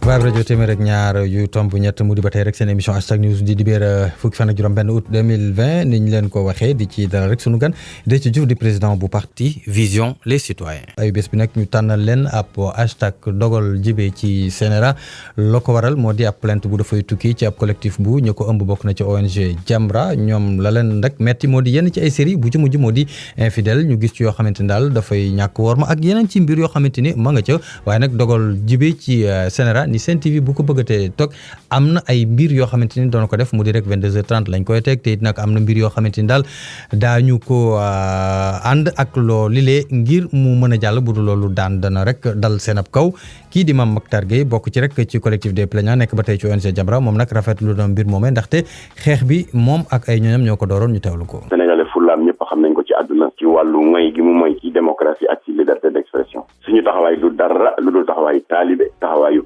Vibe Radio téeméer ak ñaar yu tomb ñett mu di ba tey rek seen émission hashtag news di dibéer fukki fan ak juróom benn août 2020 ni ñu leen ko waxee di ci dalal rek sunu gan Déthié Diouf di président bu parti Vision les Citoyens. ay bés bi nag ñu tànnal leen ab hashtag dogal jibee ci CNRA la ko waral moo di ab plainte bu dafay tukki ci ab collectif bu ñu ko ëmb bokk na ci ONG Jamra ñoom la leen rek metti moo di yenn ci ay série bu ci mujj moo di infidèle ñu gis ci yoo xamante ni daal dafay ñàkk worma ak yeneen ci mbir yoo xamante ni ma nga ca waaye nag dogal jibee ci CNRA ni Sen TV bu ko bëggatee toog am na ay mbir yoo xamante ni doon ko def mu di rek 22h30 lañ koy teg te it nag am na mbir yoo xamante ni daal daañu ko ànd ak loo lilee ngir mu mën a jàll bu dul loolu daan dana rek dal seen ab kaw kii di Mame Mactar Gueye bokk ci rek ci collectif des plaignants nekk ba tey ci ONG Jamra moom nag rafetlu na mbir moomee ndaxte xeex bi moom ak ay ñooñam ñoo ko dooroon ñu teewlu ko. Sénégalais fulaam ñëpp xam nañ ko ci àdduna ci wàllu moy gi mu moy ci démocratie ak ci liberté d'expression suñu taxawaay du dara lu dul taxawaayu taalibe taxawaayu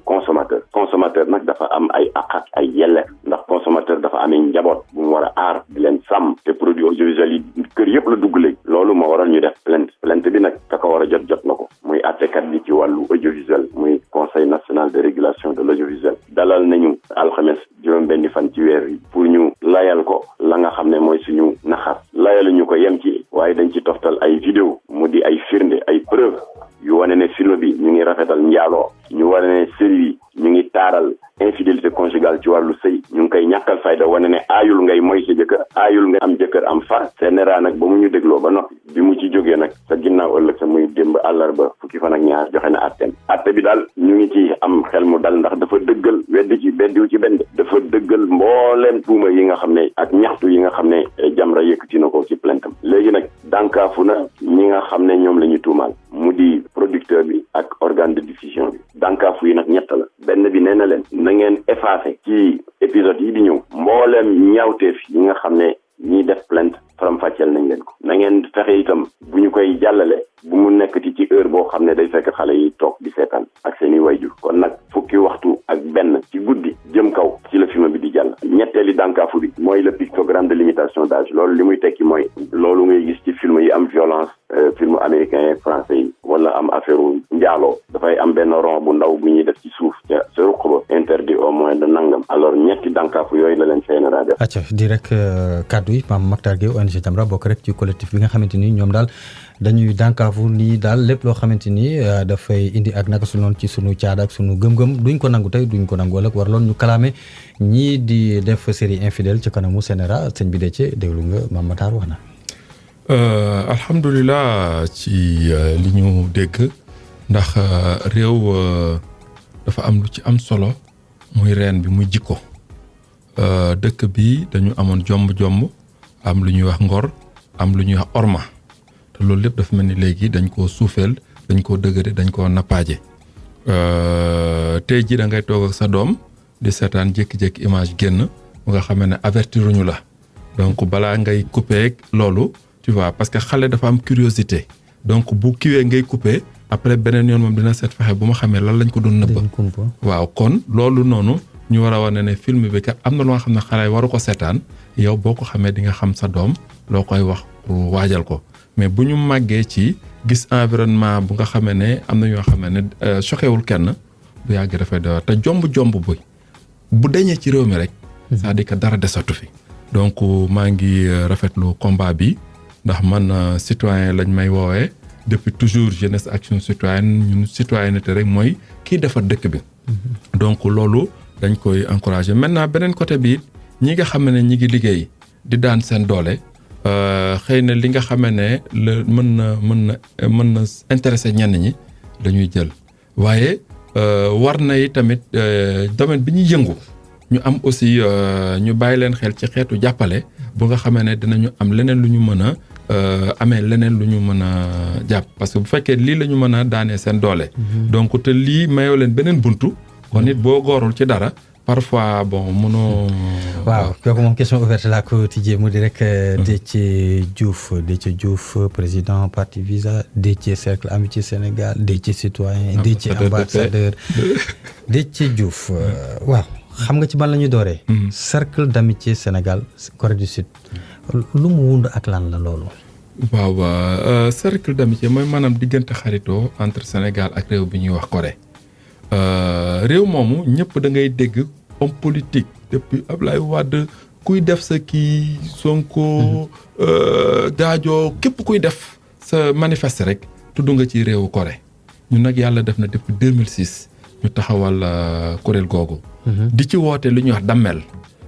consommateur nag dafa am ay àq ak ay yelleef ndax consommateur dafa amee njaboot bu mu war a aar di leen sàmm te produit audiovisuel yi kër yëpp la dugg léegi loolu moo waral ñu def plainte bi nag ka ko war a jot na ko muy àttekat bi ci wàllu audiovisuel muy conseil national de régulation de l'audiovisuel dalal nañu alxames juróom-benni fan ci weer yi pour ñu layal ko la nga xam ne mooy suñu naxar layaluñu ko yem ci waaye dañ ci toftal ay vidéo mu di ay firnde ay preuve yu wane ne film bi ñu ngi rafetal njaaloo ñu wane ne série yi ñu ngi taaral infidélité conjugale ci wàllu sëy ñu ngi koy ñàkkal fayda wane ne aayul ngay moy sa jëkkër aayul nga am jëkkër am far CNRA nag ba mu ñu dégloo ba noppi bi mu ci jógee nag sa ginnaaw ëllëg sa muy démb àllarba fukki fan ak ñaar joxe na atteem atte bi daal ñu ngi ci am xel mu dal ndax dafa dëggal beddiwu ci benn dafa dëggal mbooleem tuuma yi nga xam ne ak ñaxtu yi nga xam ne Jamra yëkkati na ko ci plaintam léegi nag dànkaafu na ñi nga xam ne ñoom la ñu tuumaal mu di producteur bi ak organe de diffusion bi dànkaafu yi nag ñett la benn bi nee na leen na ngeen effacé ci épisode yi di ñëw mbooleem ñaawteef yi nga xam ne ñiy def plainte faram-fàcceel nañ leen ko na ngeen fexe itam bu ñu koy jàllale bu mu nekkati ci heure boo xam ne day fekk xale yi toog di seetaan ak seeni wayjur kon nag fukki waxtu ak benn ci guddi jëm kaw ci la film bi di jàll ñetteeli dànkaafu bi mooy le pictogramme de limitation d'âge loolu li muy tekki mooy loolu ngay gis ci film yi am violence film américain yi français yi wala am affaire njaaloo dafay am benn rond bu ndaw bu ñuy def ci suuf ca sa ruq ba interdit au moins de nangam alors ñetti dànkaafu yooyu la leen CNRA def. acca di rek kaddu yi Mame Mactar Gueye ONG Jamra bokk rek ci collectif bi nga xamante ni ñoom daal dañuy dànkaafu nii daal lépp loo xamante ni dafay indi ak naka su noonu ci sunu caada ak sunu gëm-gëm duñ ko nangu tey duñ ko nangu ëllëg war loon ñu kalaame ñii di def série infidèle ci kanamu CNRA sëñ bi Déthié déglu nga Mame Mactar wax na. alhamdulilah ci li ñu dégg ndax réew dafa am lu ci am solo muy reen bi muy jikko dëkk bi dañu amoon jomb am lu ñuy wax ngor am lu ñuy wax orma te loolu lépp dafa mel ni léegi dañ koo suufeel dañ koo dëgëre dañ koo nappaaje tey ji da ngay toog ak sa doom di seetaan jékki-jékki image génn bu nga xamee ne avertiruñu la donc balaa ngay couper loolu tu vois parce que xale dafa am curiosité donc bu kiwee ngay couper après beneen yoon moom dina seet fexe bu ma xamee lan lañ ko doon nëbb waaw kon loolu noonu ñu war a wane ne film bi kat am na loo xam ne xale waru ko seetaan yow boo ko xamee di nga xam sa doom loo koy wax pour waajal ko mais bu ñu màggee ci gis environnement bu nga xamee ne am na yoo xamee ne choquéwul kenn bu yàgg dafay doon te jomb bu deñee ci réew mi rek c'est-à-dire que dara desatu fi donc maa ngi rafetlu combat bi ndax man citoyen lañ may woowee depuis toujours jeunesse action citoyenne ñun citoyenneté rek mooy kii defar dëkk bi donc loolu dañ koy encourager maintenant beneen côté bi ñi nga xam ne ñi ngi liggéey di daan seen doole xëy na li nga xam ne la mën na intéresser ñenn ñi dañuy jël waaye war na yi tamit domaine bi ñuy yëngu ñu am aussi ñu bàyyi leen xel ci xeetu jàppale bu nga xamee ne dinañu am leneen lu ñu mën a amee leneen lu ñu mën a jàpp parce que bu fekkee lii la ñu mën a daanee seen doole. donc te lii mayoo leen beneen buntu. kon nit boo góorul ci dara parfois bon mënoo. waaw kooku moom question ouverte laa ko tijjee mu di rek Déthié Diouf président parti Visa Déthié cercle amitié Sénégal Déthié citoyen Déthié ambassadeur Déthié Diouf waaw xam nga ci ban la ñuy dooree. cercle d'amitié Sénégal Corée du Sud lu mu wund ak lan la loolu. waaw cercle d'amitié mooy maanaam diggante xaritoo entre Sénégal ak réew bi ñuy wax Corée réew moomu ñëpp da ngay dégg homme politique depuis Ablaye Wade kuy def sa kii Sonko Gadio képp kuy def sa manifeste rek tudd nga ci réewu Corée ñun nag yàlla def na depuis 2006 ñu taxawal kuréel googu. di ci woote lu ñuy wax dammel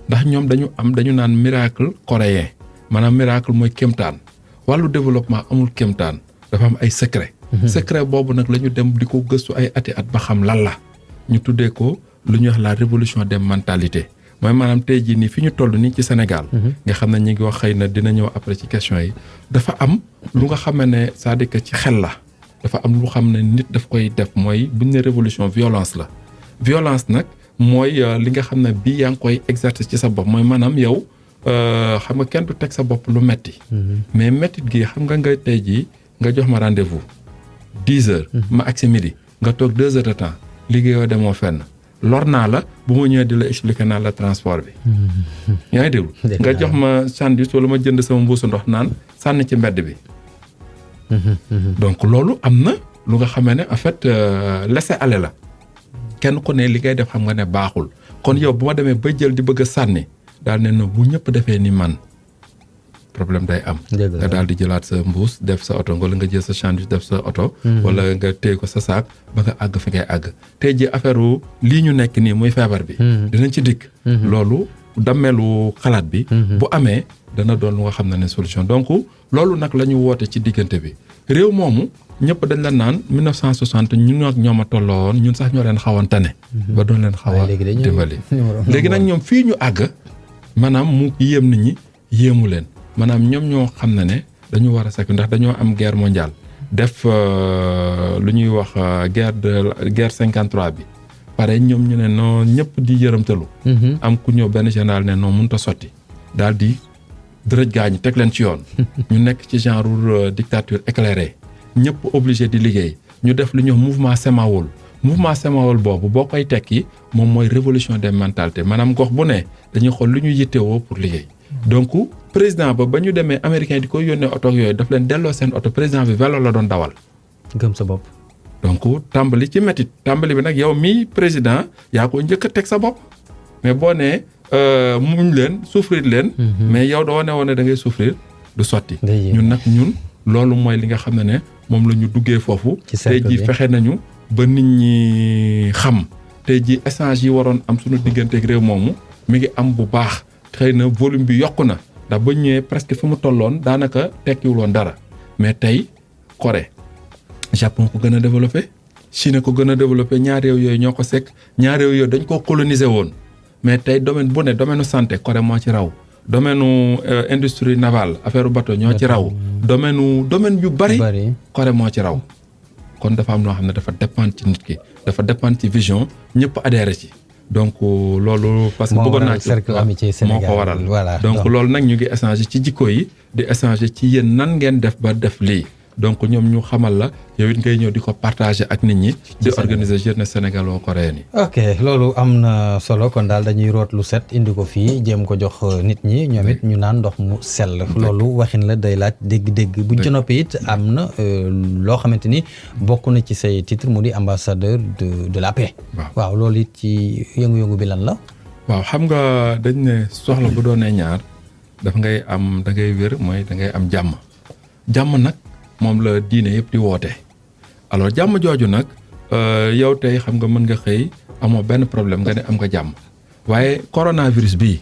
ndax ñoom dañu naan miracle coréen maanaam miracle mooy kéemtaan wàllu développement amul kéemtaan dafa am ay secret. secret boobu nag la ñu dem di ko gëstu ay ati at ba xam lan la ñu tuddee ko lu ñuy wax la révolution des mentalités mooy maanaam tey jii nii fi ñu toll nii ci Sénégal. nga xam ne ñi ngi wax xëy na dina ñëw après ci question yi dafa am lu nga xam ne c'est-à-dire que ci xel la dafa am lu xam ne nit daf koy def mooy bu ñu ne révolution violence la violence nag mooy li nga xam ne bii yaa ngi koy exercer ci sa bopp mooy maanaam yow xam nga kenn du teg sa bopp lu metti mais mettit gi xam nga tey jii nga jox ma rendez-vous 10 heures ma agsi midi nga toog 2 heures de temps liggéeyoo demoo fenn lor naa la bu ma ñëwee di la expliquer naa la transport bi yaa ngi déglu nga jox ma sandwich wala ma jënd sama mbuusu ndox naan sànni ci mbedd bi donc loolu am na lu nga xamee ne en fait laisser aller la kenn ku ne li ngay def xam nga ne baaxul kon yow bu ma demee ba jël di bëgg a sànni daal ne no bu ñëpp defee ni man problème day am nga daal di jëlaat sa mbuus def sa oto wala nga jël sa sandwich def sa oto wala nga téye ko sa saak ba nga àgg fi ngay àgg tey ji affaire lii ñu nekk nii muy feebar bi dinañ ci dikk loolu dammelu xalaat bi bu amee dana doon lu nga xam ne solution donc loolu nag la ñu woote ci diggante bi réew moomu ñëpp dañ la naan 1960 ñun ak ñoom a tolloon ñun sax ñoo leen xawoon tane ba doon leen xaw a dimbali léegi nag ñoom fii ñu àgg maanaam mu yéem nit ñi yéemu leen maanaam ñoom ñoo xam ne dañu war a sakk ndax dañoo am guerre mondiale def lu ñuy wax guerre 53 bi pare ñoom ñu ne non ñëpp di yërëmtalu am ku ñëw benn général ne non mënut a sotti daal di dërëj gaañu teg leen ci yoon ñu nekk ci genre dictature éclairée ñëpp obligé di liggéey ñu def lu ñuy wax mouvement Semawol boobu boo koy tekki moom mooy révolution des mentalités maanaam gox bu ne dañuy xool lu ñu yittewoo pour liggéey donc président ba ñu demee américain di koy yónnee oto yooyu daf leen delloo seen oto président bi vélo la doon dawal gëm sa bopp donc tàmbali ci métit tàmbali bi nag yow mii président yaa ko njëkk a teg sa bopp mais boo nee muñ leen souffrir leen mais yow doo ne woon ne da ngay souffrir du sotti ñun loolu mooy li nga xam ne moom la ñu duggee foofu tey jii fexe nañu ba nit ñi xam tey jii échange yi waroon am suñu digganteeg réew moomu mi ngi am bu baax xëy na volume bi yokku na ndax ba ñëwee presque fi mu tolloon daanaka tekkiwul woon dara mais tey Corée Japon ko gën a développé Chine ko gën a développé ñaari réew yooyu ñoo ko sekk ñaari réew yooyu dañ koo coloniser woon mais tey domaine bu ne domaine santé Corée moo ci raw domaine industrie navale affaire bateau ñoo ci raw domaine yu bari Corée moo ci raw kon dafa am noo xam ne dafa dépendre ci nit ki dafa dépendre ci vision ñëpp adhéré ci donc loolu parce que bëggoon naa ci moo ko waral donc loolu nag ñu ngi échanger ci jikko yi di échanger ci yéen nan ngeen def ba def lii donc ñoom ñu xamal la yow it ngay ñëw di ko partager ak nit ñi di organiser jeunesse sénégalo-coréenne yi ok loolu am na solo kon daal dañuy root lu set indi ko fii jéem ko jox nit ñi ñoom it ñu naan ndox mu sell loolu waxin la day laaj dégg-dégg buñ ci noppi it am na loo xamante ni bokk na ci say titre mu di ambassadeur de la paix waaw loolu it ci yëngu-yëngu bi lan la waaw xam nga dañ ne soxla bu doonee ñaar daf ngay am da ngay wér mooy da ngay am jàmm nag moom la diine yëpp di woote alors jàmm jooju nag yow tey xam nga mën nga xëy amoo benn problème nga ne am nga jàmm waaye coronavirus bii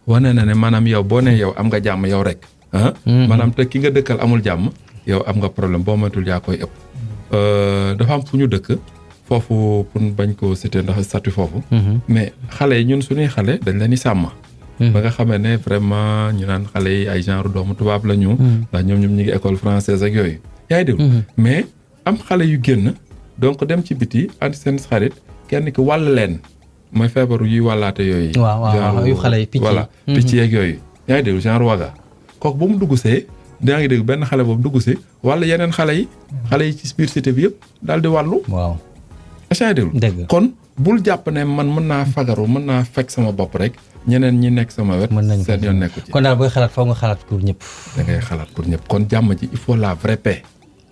wane na ne maanaam yow boo ne yow am nga jàmm yow rek maanaam te ki nga dëkkal amul jàmm yow am nga problème boo matul yaa koy ëpp dafa am fu ñu dëkk foofu pour bañ ko citer ndax statut foofu mais xale yi ñun suñuy xale dañ leen di sàmm ba nga xamee ne vraiment ñu naan xale yi ay genre doomu tubaab la ñu ndax ñoom ñu ngi école française ak yooyu yaa ngi dégg mais am xale yu génn donc dem ci biti ànd seen xarit kenn ki wàll leen mooy feebaru yuy wàllaate yooyu genre yu xale yi picc voilà picc yeeg yooyu yaa ngi dégg genre waga kooku ba mu dugg see yaa ngi dégg benn xale boobu dugg si wala yeneen xale yi ci biir cité bi yëpp daal di wàllu waaw yaa ngi dégg kon bul jàpp ne man mën naa fagaru mën naa fekk sama bopp rek ñeneen ñi nekk sama wet seen yoon nekku ci kon daal booy xalaat foog nga xalaat pour ñëpp da ngay xalaat pour ñëpp kon jàmm ji il faut la vraie paix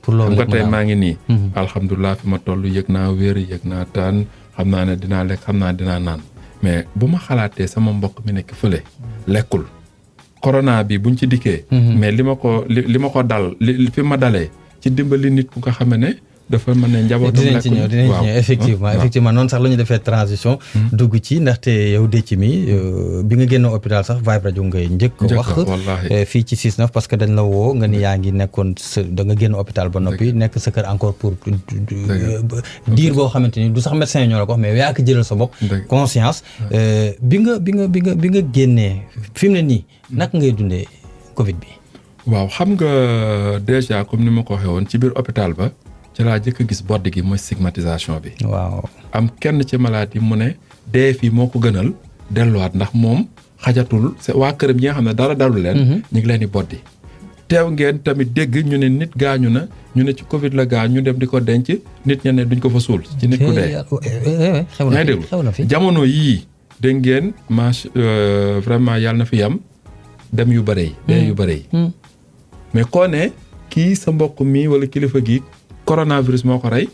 pour loolu nga tey maa ngi nii alhamdulilah fi ma toll yëg naa wér yëg naa taan xam naa ne dinaa lekk xam naa dinaa naan mais bu ma xalaatee sama mbokk mi nekk fële lekkul corona bi buñ ci dikkee mais li ma ko dal fi ma dalee ci dimbali nit ku nga xam ne dafa mën ne njabootam dinañ ci ñëw effectivement noonu sax la ñu defee transition dugg ci ndaxte yow Déthié mi bi nga génn hôpital sax Vibe Radio ngay njëkk wax fii ci 6-9 parce que dañ la woo nga ni yaa ngi nekkoon da nga génn hôpital ba noppi nekk sa kër encore pour diir boo xamante ni du sax médecin yi ñoo la ko wax mais yaa ko jëlal sa bopp conscience bi nga génnee fi mu ne nii naka ngay dundee Covid bi waaw xam nga déjà comme ni ma ko waxee woon ci biir hôpital ba ci laa jëkk a gis bodd gi mooy stigmatisation bi. waaw am kenn ci malade yi mu ne dee fii moo ko gënal delluwaat ndax moom xajatul waa këram yi nga xam ne dara dalu leen. ñu ngi leen di boddi. teew ngeen tamit dégg ñu ne nit gaañu na ñu ne ci Covid la gaañ ñu dem di ko denc nit ña ne duñ ko fa suul. ci nit ku dee. xew na fi jamono yii dégg ngeen vraiment yàlla na fi yam dem yu bëre yi. dee yu bëre yi. mais koo ne kii sa mbokk mi wala kilifa gi. coronavirus moo ko rey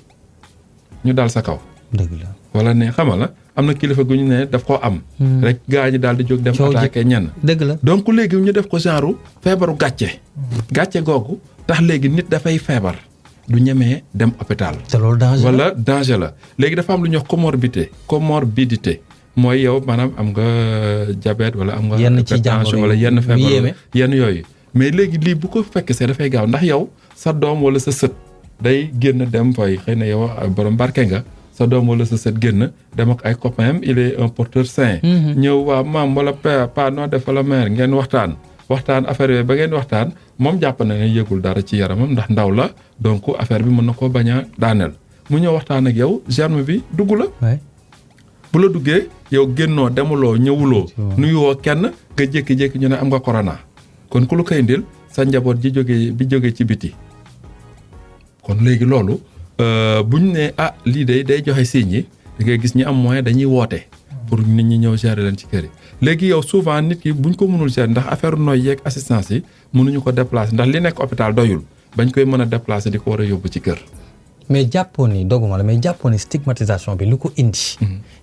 ñu dal sa kaw. dëgg la wala ne xamal la am na kilifa gu ñu ne daf koo am. rek gaa ñi daal di jóg dem attaqué ñenn. dëgg la donc léegi ñu def ko genre feebaru gàcce. gàcce googu tax léegi nit dafay feebar du ñemee dem hôpital. te loolu danger la wala danger la léegi dafa am lu ñuy wax comorbidité mooy yow maanaam am nga diabète wala am nga. yenn ci jàngoro wala yenn feebar yenn yooyu. mais léegi lii bu ko fekkee see dafay gaaw ndax yow sa doom wala sa sët. day génn dem fay xëy na yow borom barke nga sa doom wala sa sët génn dem ak ay copains il est un porteur sain. ñëw waa maam wala pa noo def wala mère ngeen waxtaan affaire yooyu ba ngeen waxtaan moom jàpp na ne yëgul dara ci yaramam ndax ndaw la donc affaire bi mën na koo bañ a daaneel mu ñëw waxtaan ak yow germe bi dugg la. bu la duggee yow génnoo demuloo ñëwuloo. nuyuwoo kenn nga jékki-jékki ñu ne am nga corona kon ku lu koy indil sa njaboot bi jógee ci biti. kon léegi loolu buñ ne lii day joxe signes yi da ngay gis ñi am moyen dañuy woote pour nit ñi ñëw gérer leen ci kër yi léegi yow souvent nit ki buñ ko mënul gérer ndax affaire nooy yeeg assistance yi mënuñu ko déplacer ndax li nekk hôpital doyul bañ koy mën a déplacer di ko war a yóbbu ci kër. mais jàppoon ni doguma la mais jàppoon ni stigmatisation bi lu ko indi.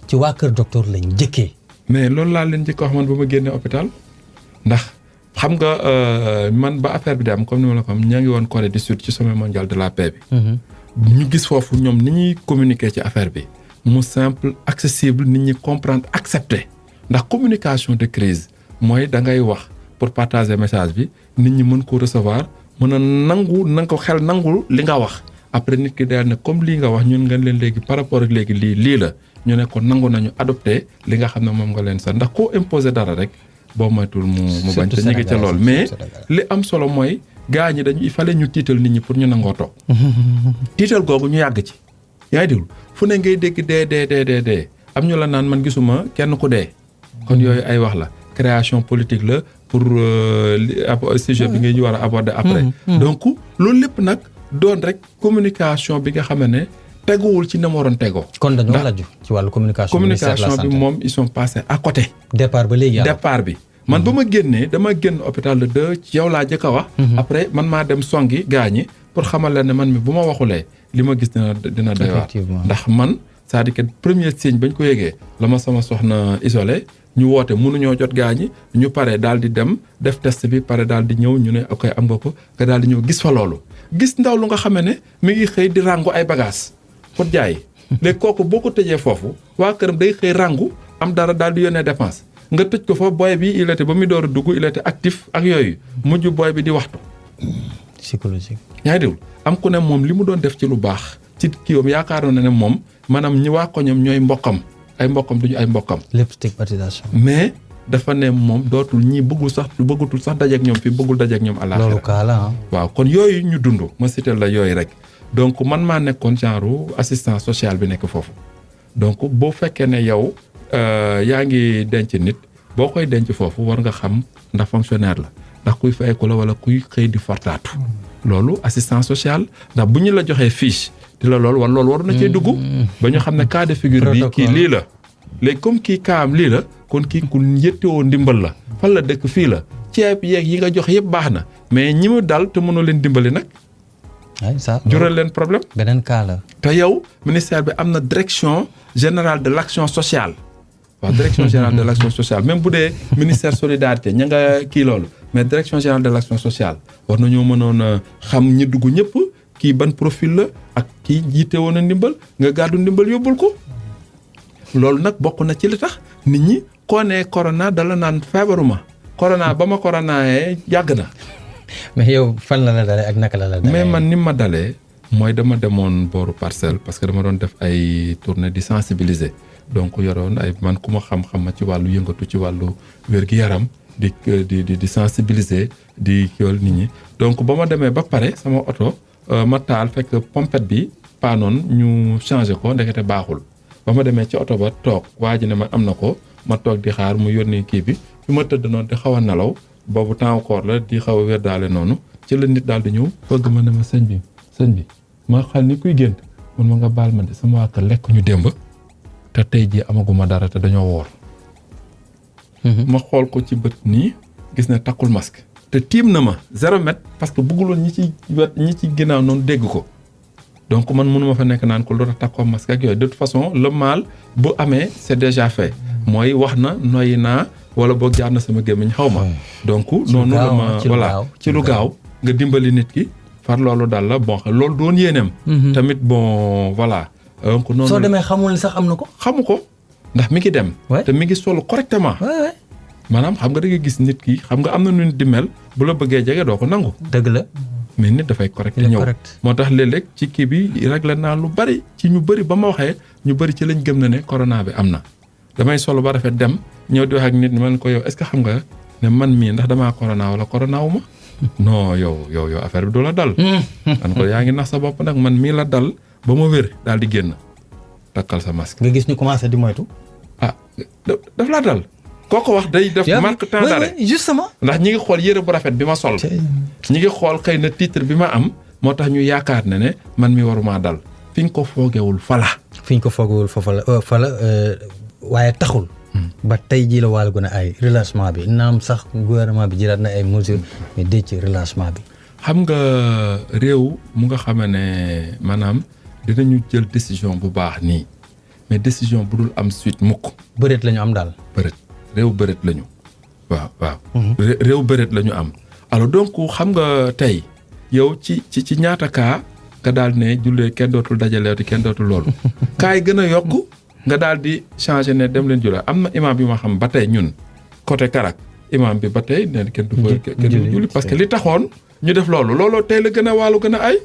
ci waa kër docteur lañ njëkkee. mais loolu laa leen njëkk wax man ba ma génnee hôpital ndax. xam nga man ba affaire bi di am comme ni ma la ko am ñaa ngi woon Corée du Sud ci sommet mondial de la paix bi. ñu gis foofu ñoom ni ñuy communiquer ci affaire bi mu simple accessible nit ñi comprendre accepter ndax communication de crise mooy da ngay wax pour partager message bi nit ñi mën ko recevoir mën a nangu ko xel nangu li nga wax après nit ki daal ne comme lii nga wax ñun ngeen leen léegi par rapport ak léegi lii la ñu ne ko nangu nañu adopté li nga xam ne moom nga leen sax ndax koo imposer dara rek. boo moytul mu bañ te ñu ngi ca lool mais li am solo mooy gaa ñi il fallait ñu tiital nit ñi pour ñu nangoo toog tiital googu ñu yàgg ci yaa ngi déglu fu ne ngay dégg dee am ñu la naan man gisuma kenn ku dee kon yooyu ay wax la création politique la pour sujet bi ngay war a aborder après donc loolu lépp nag doon rek communication bi nga xam ne teguwul ci na mu waroon tegoo. kon dañoo lajju ci wàllu communication bi moom ils sont passés à côté. départ ba léegi départ bi. man ba ma génnee dama génn hôpital de deux ci yow laa jëkk a wax. après man maa dem songi gaañi pour xamal leen ne man mi bu ma waxulee li ma gis dina doy waar. ndax man c'est-à-dire que premier signe bañ ko yëgee la ma sama soxna isolé ñu woote mënuñoo jot gaañi ñu pare daal di dem def test bi pare daal di ñëw ñu ne ok am nga ko nga daal di ñëw gis fa loolu. gis ndaw lu nga xamee ne mi ngi xëy di ràngu ay bagages. pour jaay léegi kooku boo ko tëjee foofu waa këram day xëy rangu am dara daal di yónnee dépense nga tëj ko fa booy bi il était ba muy door a dugg il était actif ak yooyu mujj booy bi di waxtu. psychologique. yaa ngi déglu am ku ne moom li mu doon def ci lu baax ci kiiwam yaakaaroon na ne moom maanaam ñi waa koñam ñooy mbokkam ay mbokkam duñu ay mbokkam. lépp stigmatisation. mais dafa ne moom dootul ñii bëggatul sax dajeeg ñoom fii bëggul dajeeg ñoom. àllaaxira loolu kaa la waaw kon yooyu ñu dund ma cité la yooyu rek. donc man maa nekkoon genre assistance sociale bi nekk foofu donc boo fekkee ne yow yaa ngi denc nit boo koy denc foofu war nga xam ndax fonctionnaire la ndax kuy fayeku la wala kuy xëy di fortaatu loolu assistance sociale ndax bu ñu la joxee fiche di la loolu waru na cee dugg ba ñu xam ne cas de figure bi kii lii la léegi comme kii kaam lii la kon kii ku yëttewoo ndimbal la fan la dëkk fii la ceeb yeeg yi nga jox yëpp baax na mais ñi mu dal te mënoo leen dimbali nag jural leen problème. beneen cas la. te yow ministère bi am na direction générale de l'action sociale. waaw direction générale de l'action sociale même bu dee ministère solidarité ña nga kii loolu mais direction générale de l'action sociale war nañoo mënoon a xam ñi dugg ñëpp kii ban profil la ak kii jiite woon a ndimbal nga gàddu ndimbal yóbbul ko. loolu nag bokk na ci li tax nit ñi koo nee corona dala naan feebaruma corona ba ma coronayee yàgg na. mais yow fan la dalee ak naka la dalee. mais man ni ma dalee mooy dama demoon booru Parcelles parce que dama doon def ay tournée di sensibiliser donc yoroon ay man ku ma xam-xam ma ci wàllu yëngatu ci wàllu wér-gi-yaram di sensibiliser di kiwal nit ñi donc ba ma demee ba pare sama oto ma taal fekk pompette bi paanoon ñu changé ko ndekete baaxul ba ma demee ci oto ba toog waa ji ne ma am na ko ma toog di xaar mu yónni kii bi fi ma tëdd noonu di xaw a nelaw boobu temps koor la di xaw a wér daale noonu ci la nit daal di ñëw fëgg ma ne ma sëñ bi ma xal ni kuy gént mun ma nga baal ma de sama waa kër lekk ñu démb te tey jii amaguma dara te dañoo woor ma xool ko ci bët nii gis ne takkul masque te tiim na ma 0 mètre parce que bëgguloon ñi ci ginnaaw noonu dégg ko donc man mënuma fa nekk naan ko lu tax takkoo masque ak yooyu de toute façon le mal bu amee c'est déjà fait mooy wax na noyyi naa wala boog jaar na sama gémmiñ xaw ma donc noonu la ma voilà ci lu gaaw nga dimbali nit ki far loolu daal la bon loolu doon yéeneem tamit bon voilà donc noonu soo demee xamul ni sax am na ko xamu ko ndax mi ngi dem te mi ngi solu correctement maanaam xam nga da nga gis nit ki xam nga am na nu nit di mel bu la bëggee jege doo ko nangu dëgg la mais nit dafay correct ñëw moo tax léeg-léeg ci kii bi réglé naa lu bari ci ñu bari ba ma waxee ñu bari ci lañ gëm na ne corona bi am na damay solo ba rafet dem ñëw di wax ak nit ñi man ko yow est-ce que xam nga ne man mii ndax damaa corona wala corona wu ma non yow affaire bi du la dal man ko yaa ngi nax sa bopp nag man mii la dal ba ma wér daal di génn takkal sa masque nga gis ñu commencé di moytu daf laa dal kooko wax day def marque temps d'arrêt justement ndax ñi ngi xool yére bu rafet bi ma sol ñi ngi xool xëy na titre bi ma am moo tax ñu yaakaar ne man mi waruma dal fi ñu ko foogewul fala waaye taxul ba tey jii la wàll gën a ay relâchement bi naam sax gouvernement bi jëlaat na ay mesures mais dee ci relâchement bi xam nga réew mu nga xamee ne maanaam dinañu jël décision bu baax nii mais décision bu dul am suite mukk bëreet la ñu am daal réew bëreet lañu waaw réew bëreet la ñu am alors donc xam nga tey yow ci ñaata cas nga daal ne jullee kenn dootul dajaleeti kenn dootul loolu cas yi gën a yokk nga daal di changer ne dem leen jullee am na imam bi ma xam ba tey ñun côté Karak imam bi ba tey ne kenn du fa kenn du julli parce que li taxoon ñu def looloo tey la gën a wàllu gën a ay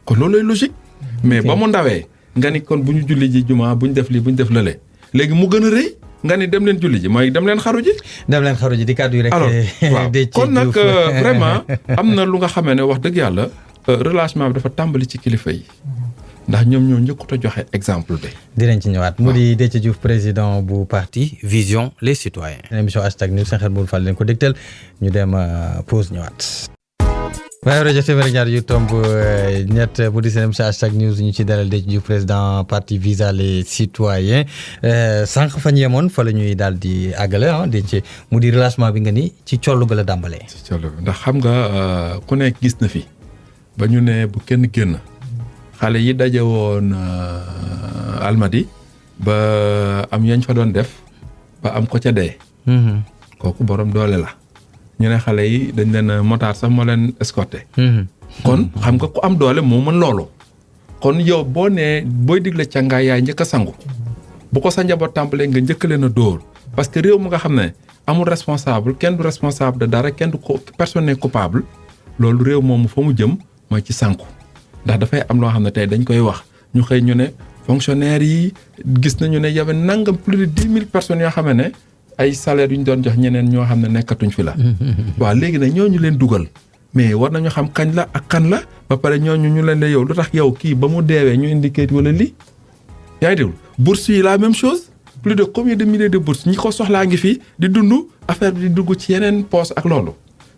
kon loolooy logique mais ba mu ndawee nga ni kon bu ñu julli ji jumaa bu ñu def lii bu ñu def lële léegi mu gën a rëy nga ni dem leen julli ji mooy dem leen xaru ji di kàddu yi rek alors waaw kon nag vraiment am na lu nga xamee ne wax dëgg yàlla relâchement bi dafa tàmbali ci kilifa yi ndax ñoom ñoo njëkkut a joxe exemple bi. dinañ ci ñëwaat mu di Déthié Diouf président bu parti Vision les Citoyens. émission hashtag news seen xel bu fal leen ko dégtal ñu dem pause ñëwaat. waaye rajo téeméer ñaar yu tomb ñett bu di seen émission hashtag news ñu ci dalal Déthié Diouf président parti Vision les Citoyens sànq fa ñu yemoon fa la ñuy daal di àggale Déthié mu di relâchement bi nga ni ci collu ga la dàmbalee. ci collu bi ndax xam nga ku nekk gis na fi ba ñu ne bu kenn génn. xale yi daje woon Almadi ba am yañ fa doon def ba am ko ca dee. kooku borom doole la. ñu ne xale yi dañ leen motard sax moo leen escorté. kon xam nga ku am doole moo mën loolu. kon yow boo nee booy digle càngaay yaay njëkk a sangu. bu ko sa njaboot tàmbalee nga njëkk leen a dóor. parce que réew mu nga xam ne amul responsable kenn du responsable de dara kenn du ko personne n'est coupable loolu réew moomu fa mu jëm mooy ci sànku. ndax dafay am loo xam ne tey dañ koy wax ñu xëy ñu ne fonctionnaires yi gis nañu ne yawe nangam plus de 10 000 personnes yoo xam ne ay salaire yu ñu doon jox ñeneen ñoo xam ne nekkatuñ fi la. waaw léegi nag ñooñu leen dugal mais war nañu xam kañ la ak kan la ba pare ñooñu ñu leen ne yow lu tax yow kii ba mu deewee ñu indi kayit wala lii. yaa ngi déglu bourse yi la même chose plus de combien de milliers de bourses ñi ko soxlaa ngi fi di dund affaire bi di dugg ci yeneen poste ak loolu.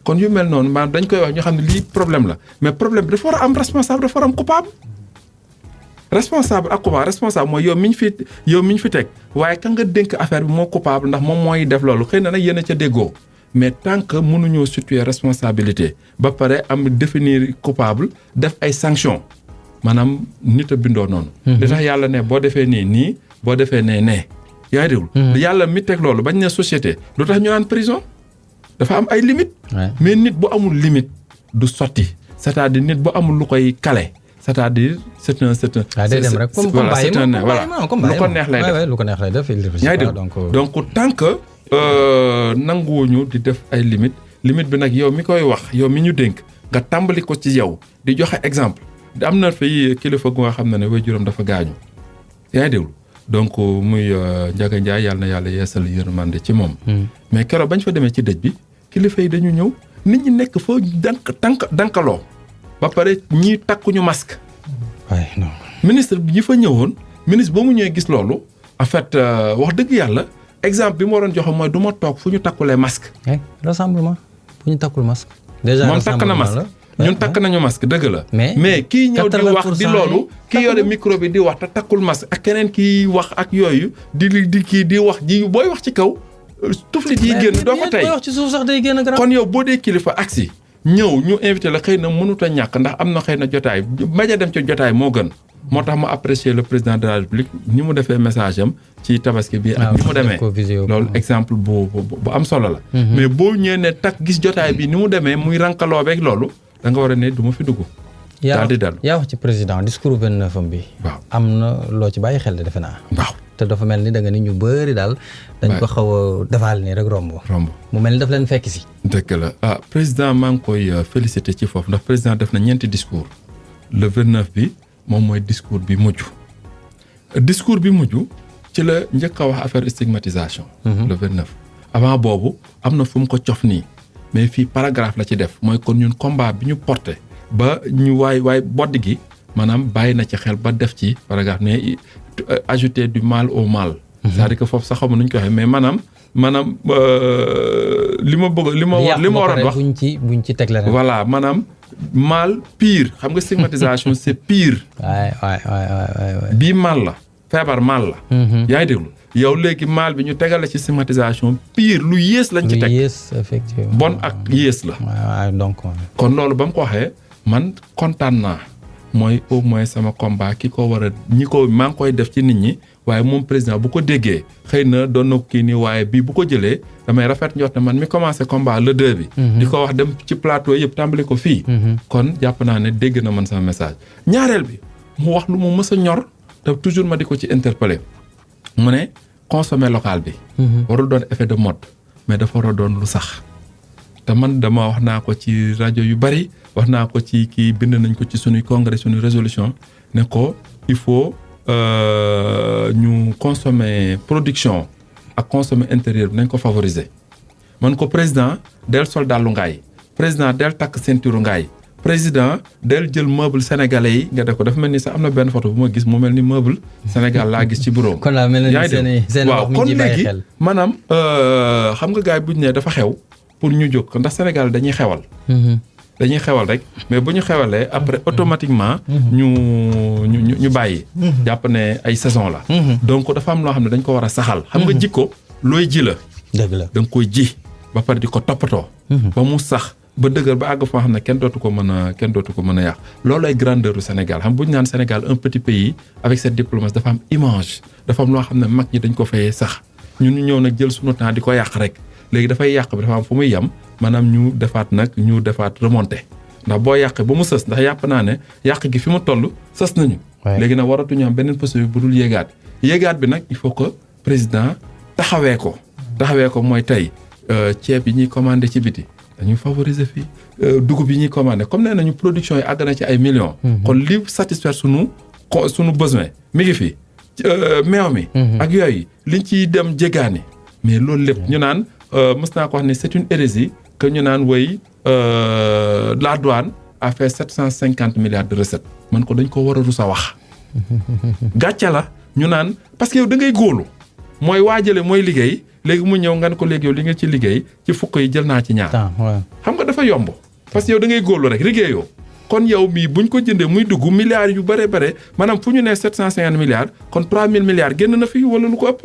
kon yu mel noonu maanaam dañ koy wax ñoo xam ne lii problème la mais problème bi dafa war a am responsable dafa war a am coupable responsable ak coupable responsable mooy yow mi ñu fi teg waaye ka nga dénk affaire bi moo coupable ndax moom mooy def loolu xëy na nag yéen a ca déggoo mais tant que mënuñoo situer responsabilité ba pare am définir coupable def ay sanctions maanaam nit a bindoo noonu. li tax yàlla ne boo defee nii boo defee nee yaa ngi déglu. yàlla mi teg loolu bañ ne société lu tax ñu naan prison dafa am ay limites. mais nit bu amul limite du sotti c'est-à-dire nit bu amul lu koy kale c'est-à-dire c'est un day dem rek comme voilà c'est un voilà lu ko neex lay def lu ko neex lay def yaa ngi déglu donc tant que nanguwuñu di def ay limite bi nag yow mi koy wax yow mi ñu dénk nga tàmbali ko ci yow di joxe exemple am na fi kilifa gu nga xam ne waajuram dafa gaañu yaa ngi déglu donc muy Ndiaga Ndiaye yàlla na yàlla yeesal yërmande ci moom. mais keroog bañ fa demee ci dëj bi kilifa yi dañu ñëw nit ñi nekk foo dankaloo ba pare ñii takkuñu masque. waay non. ministre bi fa ñëwoon ministre ba mu ñëwee gis loolu en fait wax dëgg yàlla exemple bi mu waroon joxe mooy du ma toog fu ñu takkulee masque. rassemblement fu ñu takkul masque. déjà moom takk na masque. ñun takk nañu masque dëgg la. mais kii ñëw di wax di loolu. kii yore micro bi di wax te takkul masque ak keneen kii wax ak yooyu di kii di wax ji booy wax ci kaw. tuflit yi génn doo ko tey booy wax ci suuf sax day génn grand. kon yow boo dee kilifa agsi ñëw ñu invité la xëy na mënut a ñàkk ndax am na xëy na jotaay bañ a dem ci jotaay moo gën. moo tax ma apprécier le président de la République ni mu defee message am ci tabaski bi ak ni mu demee loolu exemple bu am solo la. mais boo ñëwee ne takk gis jotaay bi ni mu demee muy rankaloo beeg loolu. da nga war a ne du ma fi dugg. daal di dal yaa wax ci président discours 29 bi. waaw am na loo ci bàyyi xel de defe naa. waaw te dafa mel ni da nga ni ñu bëri daal. dañ ko xaw a defaal nii rek romb. mu mel ni daf leen fekk si. dëgg la président maa ngi koy félicité ci foofu ndax président def na 4 discours. le 29 bi moom mooy discours bi mujj. discours bi mujj ci la njëkk a wax affaire stigmatisation. le 29 avant boobu am na fu mu ko cof nii. mais fii paragraphe la ci def mooy kon ñun combat bi ñu porté ba ñu waay bodd gi maanaam bàyyi na ci xel ba def ci paragraphe mais ajouter du mal au mal. c'est-à-dire que foofu sax xamu nuñ ko waxee mais maanaam li ma waroon wax buñ ci teg leneen. voilà maanaam mal pire xam nga stigmatisation c'est pire. waay bii mal la feebar mal la. yaa ngi déglu. yow léegi mal bi ñu tegal la ci stigmatisation pire lu yées lañ ci teg. lu yées effectivement bon ak yées la. waaw donc. kon loolu ba mu ko waxee man kontaan naa mooy au moins sama combat ki ko war a maa ngi koy def ci nit ñi waaye moom président bu ko déggee xëy na doon na kii nii waaye bii bu ko jëlee damay rafet njort ne man mi commencé combat le 2 bi. di ko wax dem ci plateau yëpp tàmbali ko fii. kon jàpp naa ne dégg na man sama message. ñaareel bi mu wax lu mu mës a ñor te toujours ma di ko ci interpeller. mu ne consommer local bi. warul doon effet de mode mais dafa war a doon lu sax. te man dama wax naa ko ci rajo yu bari wax naa ko ci kii bind nañ ko ci suñuy congrès suñuy résolution ne ko il faut ñu consommer production ak consommer intérieur bi nañ ko favoriser. man ko président del sol dàllu ngaay président del takk ceinture ngaay président del jël meuble sénégalais yi nga def ko dafa mel ni sax am na benn photo bu ma gis mu mel ni meuble Sénégal laa gis ci bureau kon laa mel ni seen waaw kon léegi maanaam xam nga gars yi bu ñu ne dafa xew pour ñu jóg ndax Sénégal dañuy xewal. dañuy xewal rek mais bu ñu xewalee après automatiquement ñu bàyyi. jàpp ne ay saison la. donc dafa am loo xam ne dañ ko war a saxal. xam nga jikko looy ji la. dëgg la da nga koy ji ba pare di ko toppatoo. ba mu sax. ba dëgër ba àgg foo xam ne kenn dootu ko mën a yàq loolu ay grandeur du Sénégal xam bu ñu naan Sénégal un petit pays avec cette diplomatie dafa am image dafa am loo xam ne mag ñi dañ ko fayee sax ñun ñu ñëw nag jël sunu temps di ko yàq rek léegi dafay yàq bi dafa am fu muy yem maanaam ñu defaat remonté ndax boo yàqee ba mu sës ndax yàpp naa ne yàq gi fi mu toll sës nañu. léegi nag waratuñu am beneen possibilité bu dul yéegaat bi nag il faut que président taxawee ko mooy tey ceeb yi ñuy commandé ci biti. dañuy favoriser fii dugub yi ñuy commandé comme nee nañu production yi àgg na ci ay millions. kon li satisfaire sunu besoin mi ngi fi meew mi. ak yooyu liñ ciy dem jégaani. mais loolu lépp ñu naan mës naa ko wax ne c'est une hérésie que ñu naan woy la douane a fait 750 milliards de recettes man ko dañ ko war a rus a wax. gàcce la ñu naan parce que yow da ngay góolu mooy waajale mooy liggéey. léegi mu ñëw nga ne ko léegi yow li nga ci liggéey ci fukk yi jël naa ci ñaar. xam nga dafa yomb parce que yow da ngay góorlu rek liggéeyoo kon yow mii buñ ko jëndee muy dugg milliards yu bare maanaam fu ñu nee 750 milliards kon 3000 milliards génn na fi wala lu ko ëpp.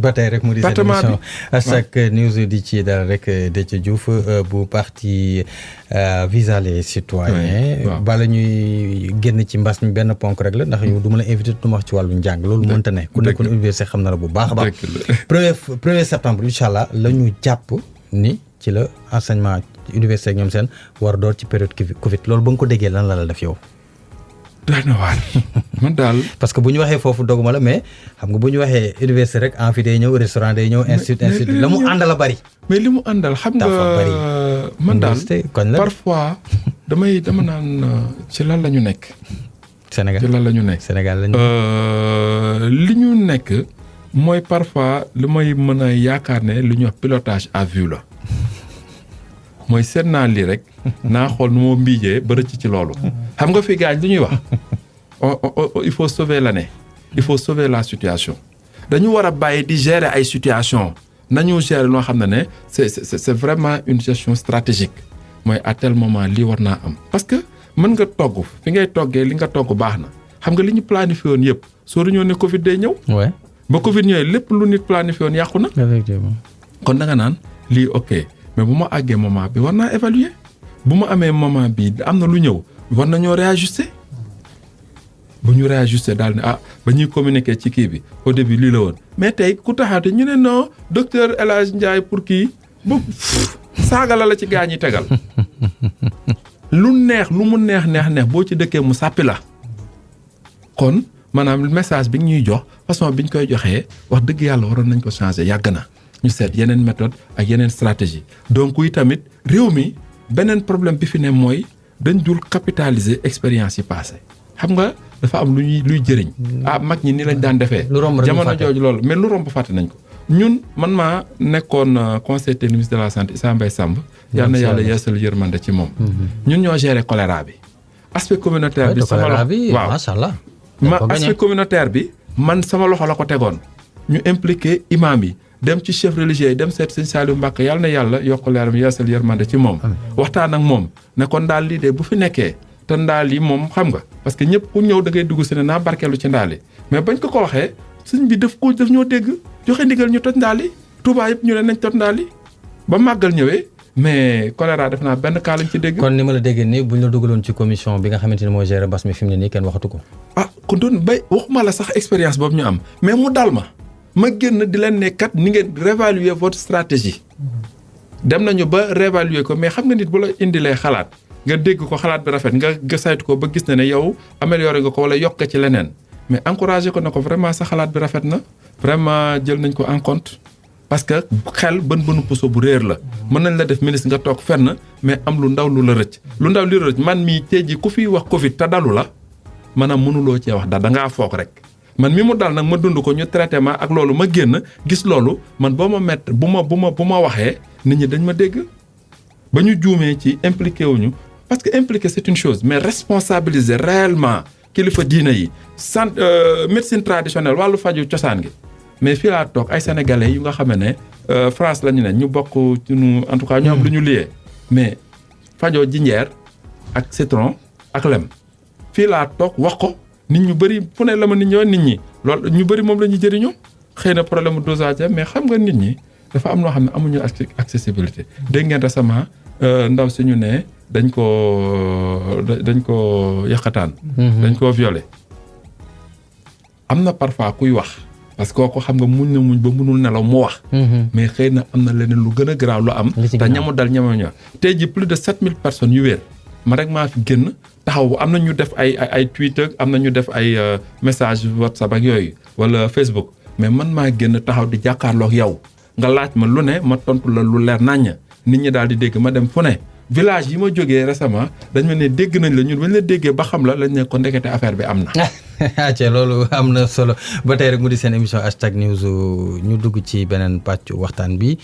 ba tey rek mu di seen émission Hashtag News di ci dara rek Déthié Diouf bu parti Visa les citoyens. bala ñuy génn ci mbas mi benn ponk rek la ndax yow du ma la invité du ma wax ci wàllu njàng loolu mënta ne. ku nekkoon université xam na la bu baax a baax. premier septembre incha allah la ñu jàpp ni ci la enseignement université ak ñoom seen war door ci période Covid loolu ba nga ko déggee lan la def yow. doy na waar man daal. parce que bu ñu waxee foofu doguma la mais xam nga bu ñu waxee université rek amphi day ñëw restaurant day ñëw institut la mu àndal a bari. mais li mu àndal xam nga man daal parfois dama naan ci lan la ñu nekk. Sénégal ci lan la ñu nekk. Sénégal la ñu li ñu nekk mooy parfois li may mën a yaakaar ne lu ñuy wax pilotage à vue la. mooy seet naa lii rek naa xool nu moo mbiijee ba rëcc ci loolu xam nga fi gaañ lu ñuy wax il faut sauver l'année il faut sauver la situation dañu war a bàyyi di gérer ay situation nañu gérer loo xam ne c'est vraiment une gestion stratégique mooy à tel moment lii war naa am parce que mën nga togg fi ngay toggee li nga togg baax na xam nga li ñu planifié woon yëpp soo ñëw ne Covid day ñëw ba Covid ñëwee lépp lu nit planifié woon yàqu na kon da nga naan lii ok mais bu ma àggee moment bi war naa évaluer bu ma amee moment bi am na lu ñëw war nañoo réajuster bu ñu réajuster daal ne ba ñuy communiquer ci kii bi au début lii la woon mais tey ku taxaate ñu ne non docteur El Hadj Ndiaye pour kii bu saaga la ci gaa ñi tegal lu mu neex boo ci dëkkee mu sàppi la kon maanaam message bi ñuy jox façon bi ñu koy joxee wax dëgg yàlla waroon nañ ko changer yàgg na. ñu seet yeneen méthode ak yeneen stratégie donc yi tamit réew mi beneen problème bi fi ne mooy dañ dul capitaliser expérience yi passé xam nga dafa am luy jëriñ mag ñi ni lañ daan defee jamono jooju loolu mais lu romb fàtte nañ ko ñun man maa nekkoon conseiller technique de la santé Issa Mbaye Samb yal na yàlla yeesal yërmande ci moom ñun ñoo gérer choléra bi aspect communautaire bi sama loxo waaw macha allah aspect communautaire bi man sama loxo la ko tegoon ñu impliqué imam yi dem ci chef religieux yi dem seet sëñ Saliou Mbacke yàlla na yàlla yokk leeram yeesal yërmande ci moom waxtaan ak moom ne kon ndaal lii de bu fi nekkee te ndaal yi moom xam nga parce que ñëpp ku ñëw da ngay dugg si ne naa barkeelu ci ndaal yi mais bañ ko waxee sëñ bi daf ñoo dégg joxe ndigal ñu toj ndaal yi Touba yëpp ñu ne nañ toj ndaal yi ba màggal ñëwee mais choléra def naa benn cas lañ ci dégg. kon ni ma la déggee nii bu ñu la dugaloon ci commission bi nga xamante ni moo géré mbas mi fi mu ne nii kenn waxatu ko. ku doon waxuma la sax expérience boobu ñu am mais mu dal ma génn di leen ne kat ni ngeen réévaluer votre stratégie dem nañu ba réévaluer ko mais xam nga nit bu la indilee xalaat nga dégg ko xalaat bi rafet nga saytu ko ba gis na ne yow amélioré nga ko wala yokk ci leneen mais encouragé ko na ko vraiment sa xalaat bi rafet na vraiment jël nañ ko en compte parce que xel bën puso bu réer la mën nañ la def ministre nga toog fenn mais am lu ndaw lu la rëcc man mii tey ji ku fi wax Covid te dalu la maanaam mënuloo cee wax da ngaa foog rek man mi mu dal nag ma dund ko ñu traité ma ak loolu ma génn gis loolu man boo ma mett bu ma waxee nit ñi dañ ma dégg ba ñu juumee ci impliqué wuñu parce que impliqué c'est une chose mais responsabiliser réellement kilifa diina yi médecine traditionnelle wàllu faju cosaan gi mais fii laa toog ay sénégalais yu nga xam ne France la ñu ne ñu bokk ci nu en tout cas ñu am lu ñu liyee mais fajoo jinjeer ak citron ak lem fii laa toog wax ko nit ñu bëri fu ne la ma nit ñi loolu ñu bëri moom la ñuy jëriñoo xëy na problème mu dosage mais xam nga nit ñi dafa am loo xam ne amuñu accessibilité. dégg ngeen récemment ndaw si ñu ne dañ ko yàqataan. dañ koo violé am na parfois kuy wax parce que kooku xam nga muñ na muñ ba mënul nelaw mu wax. mais xëy na am na leneen lu gën a garaaw lu am. te ñamu dal ñamu tey ji plus de 7000 personnes yu wér ma rek maa fi génn. taxaw am na ñu def ay Twitter am na ñu def ay message WhatsApp ak yooyu wala Facebook mais man maa génn taxaw di jàkkaarloo ak yow nga laaj ma lu ne ma tontu la lu leer naññ nit ñi daal di dégg ma dem fu ne village yi ma jógee récemment dañ ma ne dégg nañ la ñun bañ la déggee ba xam la lañ ne ko ndekete affaire bi am na. acca loolu am na solo ba tey rek mu di seen émission hashtag news ñu dugg ci beneen pàccu waxtaan bi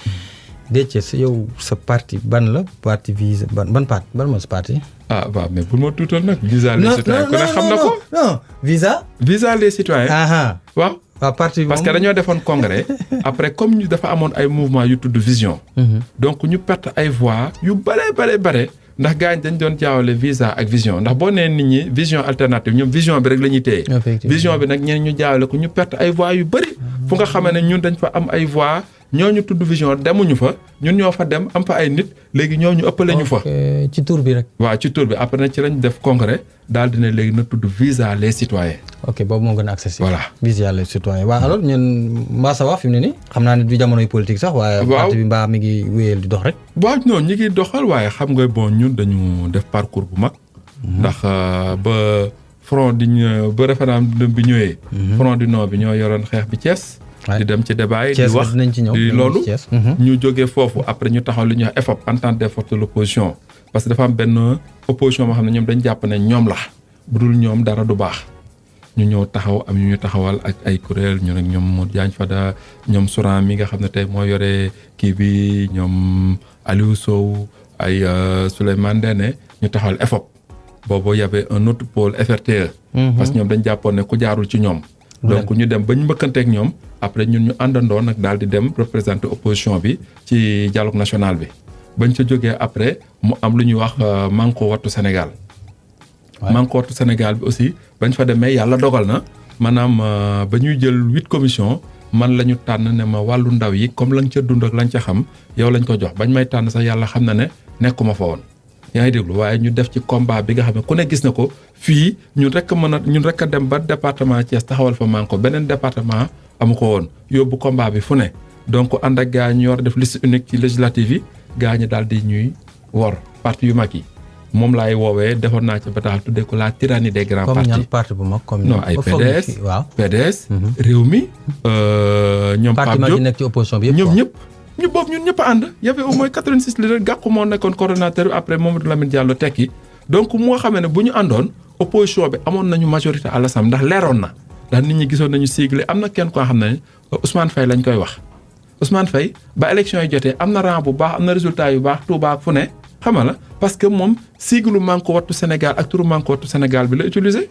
Déthié yow sa parti ban la parti Visa ban parti ban mooy sa parti. waaw mais pour ma tuutal nag. Visa les citoyens ku ne xam na ko. non Visa les citoyens. waaw. parti parce que dañoo defoon congrès après comme ñu dafa amoon ay mouvement yu tudd vision. donc ñu perte ay voix yu bare ndax gaañ dañ doon jaawale visa ak vision ndax boo nee nit ñi vision alternative ñoom vision bi rek la ñuy téye vision bi nag ñeneen ñu jaawale ko ñu perte ay voix yu bëri fu nga xamee ne ñun dañ fa am ay voix ñooñu tudd vision demuñu fa ñun ñoo fa dem am fa ay nit léegi ñooñu ëppale ñu fa ci tur bi rek waaw ci tur bi après nag ci lañ def congrès daal dina léegi na tudd visa les citoyens ok boobu moo gën a accessible voilà visa les citoyens waaw alors ñun mbaa sa wax fi mu ne nii xam naa ne du jamonoy politique sax waaye parti bi mbaa mi ngi wéyal di dox rek waaw non ñi ngi doxal waaye xam nga bon ñun dañu def parcours bu mag ndax ba front ba référendum bi ñëwee front du Nord bi ñoo yoroon xeex bi Thiès di dem ci débat yi di wax di loolu ñu jógee foofu après ñu taxaw li ñuy wax EFOP entente des forces de l'opposition parce que dafa am benn opposition boo xam ne ñoom dañ jàpp ne ñoom la bu dul ñoom dara du baax ñu ñëw taxaw am ñu taxawal ak ay kuréel ñu nag ñoom Modou Diagne Fada ñoom Souran mi nga xam ne tey moo yore kii bi ñoom Aliou Sow ay Souleymane Ndéné ñu taxawal EFOP boobu y avait un autre pôle FRTE parce que ñoom dañ jàppoon ne ku jaarul ci ñoom donc ñu dem bañ mbëkkanteek ñoom après ñun ñu àndandoo nag daal di dem représenter opposition bi ci dialogue national bi bañ ca jógee après mu am lu ñuy wax Manko Wattu Sénégal Manko Wattu Sénégal bi aussi bañ fa demee yàlla dogal na maanaam ba ñuy jël 8 commission man la ñu tànn ne ma wàllu ndaw yi comme lañ ca dund ak lañ ca xam yow lañ ko jox bañ may tànn sax yàlla xam na ne nekkuma fa woon yaa ngi déglu waaye ñu def ci combat bi nga xam ne ku ne gis na ko fii ñun rek a dem ba département Thiès taxawal fa Manko beneen département amu ko woon yóbbu combat bi fu ne donc ànd ak gaa ñu war a def liste unique ci législative yi gaa ñi daal di ñuy wor parti yu mag yi moom laay woowee defoon naa ci bataaxal tuddee ko la tyrannie des grands partis. comme ñan parti bu mag comme non ay PDS waaw PDS. Rewmi ñoom Pape Diop parti mag yi nekk ci opposition bi yëpp ñoom ñëpp. ñu boobu ñun ñëpp a ànd y avait au moins 86 leaders Gakou moo nekkoon coordonnateur bi après Mamadou Lamine Diallo tekki donc moo xamee ne bu ñu àndoon opposition bi amoon nañu majorité à l'Assemblée ndax leeroon na ndax nit ñi gisoon nañu sigle am na kenn koo xam ne Ousmane Faye lañ koy wax Ousmane Faye ba élection yi jotee am na rang bu baax am na résultat yu baax Touba ak fu ne xam nga la parce que moom sigle Manko Wattu Sénégal ak turu Manko Wattu Sénégal bi la utilisé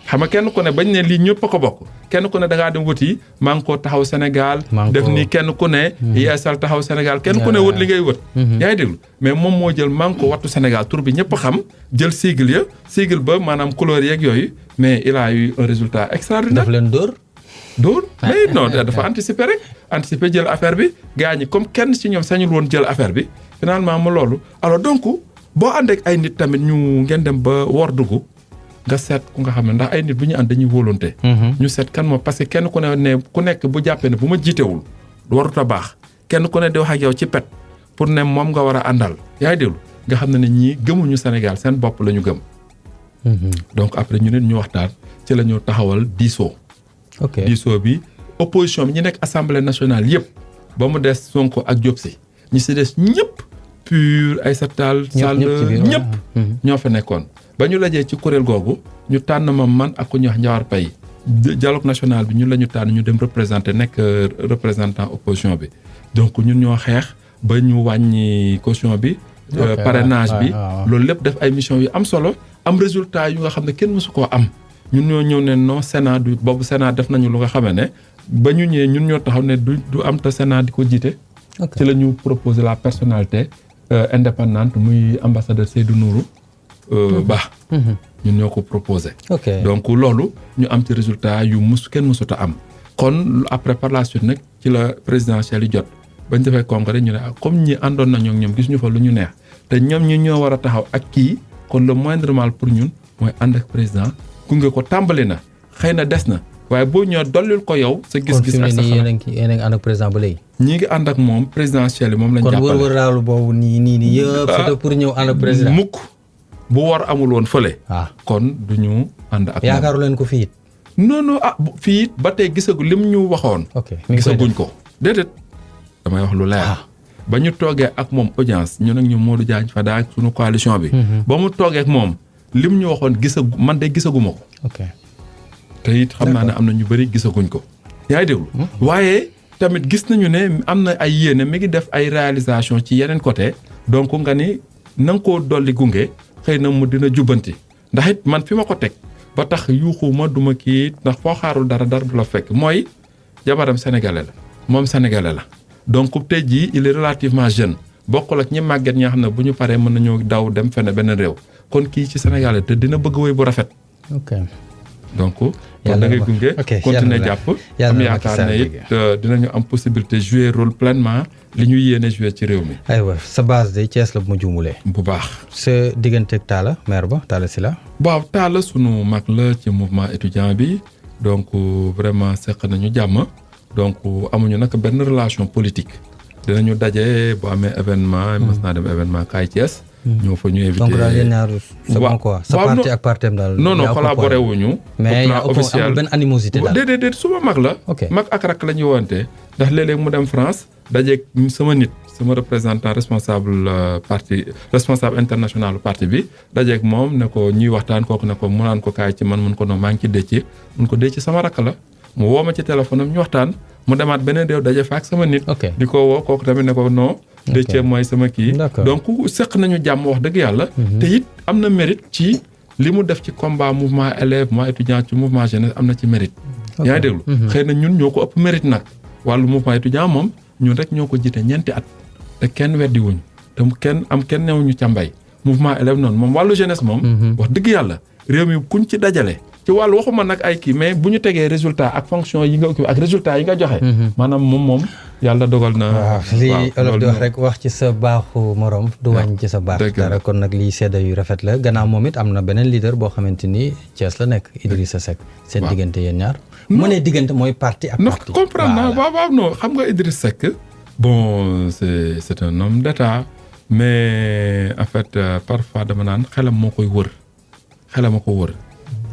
xam nga kenn ku ne bañ ne lii ñëpp a ko bokk kenn ku ne da ngaa dem wuti Manko taxaw Sénégal def ni kenn ku ne yeesal taxaw Sénégal kenn ku ne wët li ngay wët yaa ngi déglu mais moom moo jël Manko Wattu Sénégal tur bi ñëpp xam jël sigle ba maanaam couleur yeeg yooyu mais il a eu un résultat extraordinaire. daf leen dóor mais non dafa anticiper rek anticiper jël affaire bi gars ñi comme kenn ci ñoom sañul woon jël affaire bi finalement mu loolu alors donc boo ànd ak ay nit tamit ñu ngeen dem ba wor dugg nga seet ku nga xam ne ndax ay nit bu ñu ànd dañuy volonté ñu seet kan moom parce que kenn ku ne ku nekk bu jàppee ne bu ma jiitewul warut a baax kenn ku ne di wax ak yow ci pet pour ne moom nga war a àndal yaa ngi déglu nga xam ne ñii gëmuñu Sénégal seen bopp la ñu gëm donc après ñu ne ñu waxtaan ci la ñu taxawal diisoo diisoo bi opposition bi ñu nekk assemblée nationale yëpp ba mu des Sonko ak Diop Sy ñi si des ñëpp PUR Aïssata Tall Sall ñëpp ñoo fa nekkoon ba ñu lajee ci kuréel googu ñu tànn ma man ak ku ñuy wax Ndiawar Paye dialogue national bi ñun la ñu tànn ñu dem représenter nekk représentant opposition bi donc ñun ñoo xeex ba ñu wàññi caution bi parrainage bi loolu lépp def ay mission yu am solo am résultat yu nga xam ne kenn mësu koo am ñun ñoo ñëw ne non Sénat du boobu Sénat def nañu lu nga xamee ne ba ñu ñëwee ñun ñoo taxaw ne du am te Sénat di ko jiite ci la ñu proposer la personnalité indépendante muy ambassadeur Seydou Nourou Ba ñun ñoo ko proposé donc loolu ñu am ci résultat yu kenn mësut a am kon après par la suite nag ci la présidentielle yi jot bañ defee congrès ñu ne comme ñi àndoon nañu ak ñoom gis ñu fa lu ñu neex te ñoom ñi ñoo war a taxaw ak kii kon le moindre mal pour ñun mooy ànd ak président gunge ko tàmbali na xëy na des na waaye boo ñëw dollil ko yow sa gis-gis ak sa xalaat yéen a ngi ànd ak président ba léegi ñi ngi ànd ak moom présidentielle yi moom lañ jàppale kon wër-wëraalu boobu nii yëpp c'était pour ñëw ànd ak président mukk bu war amul woon fële kon du ñu ànd ak yaakaaru leen ko fii it non fii it ba tey gisagu lim ñu waxoon gisaguñ ko déedéet damay wax lu leer ba ñu toogee ak moom audience ñun ak ñu Modou Diagne Fada ak suñu coalition bi ba mu toogee ak moom lim ñu waxoon man de gisaguma ko te it xam naa ne am na ñu bëri gisaguñ ko yaa ngi déglu waaye tamit gis nañu ne am na ay yéene mi ngi def ay réalisation ci yeneen côté donc nga ni na nga koo dolli gunge xëy na mu dina jubbanti ndax it man fi ma ko teg ba tax yuuxuma duma kii ndax foo xaarul dara du la fekk mooy jabaram sénégalais la moom sénégalais la donc tey jii il est relativement jeune bokkul ak ñi màgget ñi nga xam ne bu ñu paree mën nañoo daw dem fenn benn réew kon kii ci Sénégal te dina bëgg woy bu rafet. ok donc kon da ngay gunge. continuer jàpp am yaakaar ne it dinañu am possibilité jouer rôle pleinement li ñu yéene jouer ci réew mi. aywa sa base de Thiès la bu ma juumulee. bu baax. sa digganteeg Talla maire ba Talla Sylla. waaw Talla sunu mag la ci mouvement étudiant bi donc vraiment seq nañu jàmm donc amuñu nag benn relation politique dinañu daje bu amee événement. mës naa dem événement kaay Thiès. ñoo fa ñu invité donc daal yéen ñaar c'est bon quoi. sa parti ak partem daal. non collaboré wuñu. mais amul benn animosité daal. déedéet suma mag la. mag ak rak la ñuy wante ndax léeg-léeg mu dem France dajeeg sama nit sama représentant responsable international parti bi dajeeg moom ne ko ñuy waxtaan kooku ne ko mu naan ko kaay ci man mun ko non maa ngi ci décci mun ko décci sama rakk la mu woo ma ci téléphone am ñu waxtaan mu demaat beneen réew daje fa ak sama nit. di ko woo kooku tamit ne ko non. Déthié mooy sama kii. donc seq nañu jàmm wax dëgg yàlla. te it am na mérite ci li mu def ci combat mouvement élève mouvement étudiant ci mouvement jeunesse am na ci mérite. yaa ngi déglu. xëy na ñun ñoo ko ëpp mérite nag wàllu mouvement étudiant moom ñun rek ñoo ko jiite ñeenti at te kenn weddi wuñ te kenn newuñu ca mbay mouvement élève noonu moom wàllu jeunesse moom. wax dëgg yàlla réew mi kuñ ci dajale. ci wàllu waxuma nag ay kii mais bu ñu tegee résultat ak fonction yi nga occupé ak résultat yi nga joxe. maanaam moom yàlla dogal na. waaw lii olof di wax rek wax ci sa baaxu morom du wàññi ci sa baax. dara kon nag lii sedda yu rafet la gannaaw moom it am na beneen leader boo xamante ni Thiès la nekk Idrissa Seck. seen diggante yéen ñaar. mu ne diggante mooy parti ak parti. non comprendre naa waaw non xam nga Idrissa Seck. bon c'est un homme d'état mais en fait parfois dama naan xelam moo koy wër xelam a ko wër.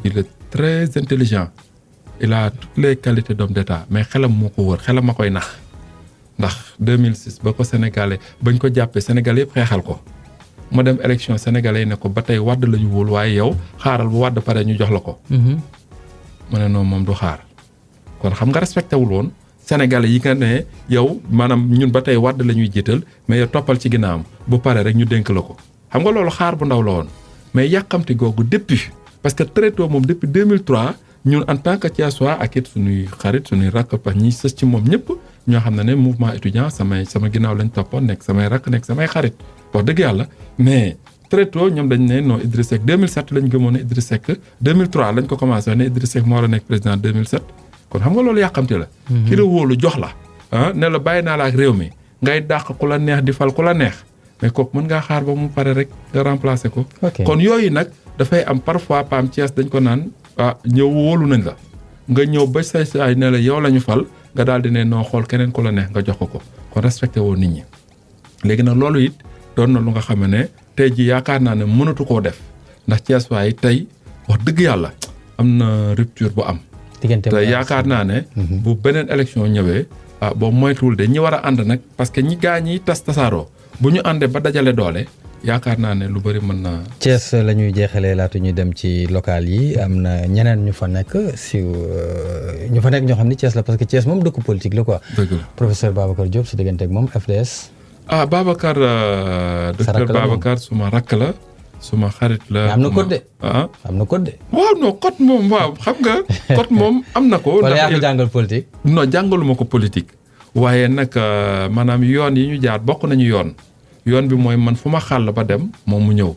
il est très intelligent il a toutes les qualités d'homme d'état mais xelam moo ko wër xelam ma koy nax ndax 2006 ba ko sénégalais bañ ko jàppee sénégalais yëpp xeexal ko mu dem élection sénégalais yi ne ko ba tey Wàdd la ñu wóol waaye yow xaaral bu Wàdd pare ñu jox la ko. mu ne non moom du xaar kon xam nga respecté wul woon sénégalais yi nga ne yow maanaam ñun ba tey Wàdd la ñuy jiital mais yow toppal ci ginnaawam bu pare rek ñu dénk la ko xam nga loolu xaar bu ndaw la woon mais yàqamti googu depuis. parce que très tôt moom depuis 2003 ñun en tant que Thiessois ak it suñuy xarit suñuy rakk parce que ñi sës ci moom ñëpp ñoo xam ne mouvement étudiant sama ginnaaw lañ toppoon nekk samay rakk nekk samay xarit wax dëgg yàlla mais très tôt ñoom dañ ne non Idrissa Seck 2007 lañ gëmoon ne Idrissa Seck 2003 lañ ko commencé ne Idrissa Seck moo war a nekk président 2007 kon xam nga loolu yàqamti la. ki la wóolu jox la ne la bàyyi naa la ak réew mi ngay dàq ku la neex di fal ku la neex mais kooku mën ngaa xaar ba mu pare rek nga remplacer ko. kon yooyu nag. dafay am parfois PAM Thiès dañ ko naan ñëw wóolu nañ la nga ñëw ba say ne la yow la ñu fal nga daal di ne noo xool keneen ku la neex nga jox ko kon respecté woo nit ñi. léegi nag loolu it doon na lu nga xam ne tey ji yaakaar naa ne mënatu koo def ndax Thiès waaye tey wax dëgg yàlla am na rupture bu am. te yaakaar naa ne. bu beneen élection ñëwee boobu moytuwul de ñi war a ànd nag parce que ñi gaa ñi tasaaroo bu ñu àndee ba dajale doole. yaakaar naa ne lu bëri mën naa. Thiès la ñuy jeexalee laata ñuy dem ci local yi am na ñeneen ñu fa nekk ñoo xam ni Thiès la parce que Thiès moom dëkku politique la quoi. dëgg la professeur Babacar Diop si diggante ak moom FDS. Babacar. docteur Babacar suma rakk la suma xarit la. am na code de. am na code de. waaw non code moom waaw xam nga code moom am na ko. wala yaa ko jàngal politique. non jàngaluma ko politique. waaye nag maanaam yoon yi ñu jaar bokk nañu yoon bi mooy man fu ma xàll ba dem moom mu ñëw.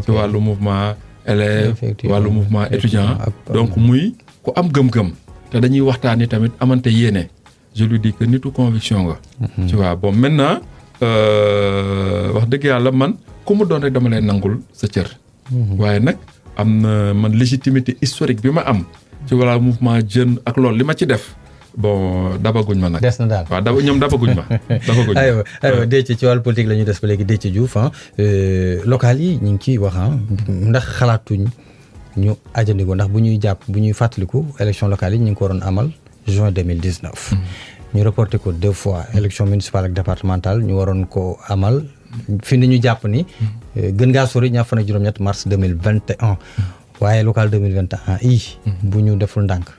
ci wàllu mouvement élève wàllu mouvement étudiant donc muy ku am gëm-gëm te dañuy waxtaani tamit amante yéene je lui dis que nitu conviction nga. tu vois bon maintenant wax dëgg yàlla man ku mu doon rek dama lay nangul sa cër. waaye nag am na man légitimité historique bi ma am ci wàllu mouvement jeune ak loolu li ma ci def. bon dabaguñ ma nag. des na daal waaw ñoom dabaguñ ma. aywa Déthié ci wàllu politique la ñu des ba léegi Déthié Diouf local yi ñu ngi ciy wax ndax xalaatuñ ñu ajandiko ndax bu ñuy fàttaliku élection locale yi ñu ngi ko waroon amal juin 2019. ñu reporté ko 2 fois élection municipale ak départementale ñu waroon ko amal fi ni ñu jàpp ni. gën ngaa sori ñaar fan ak juróom-ñett mars 2021. waaye local 2021 yi. bu ñu deful ndànk.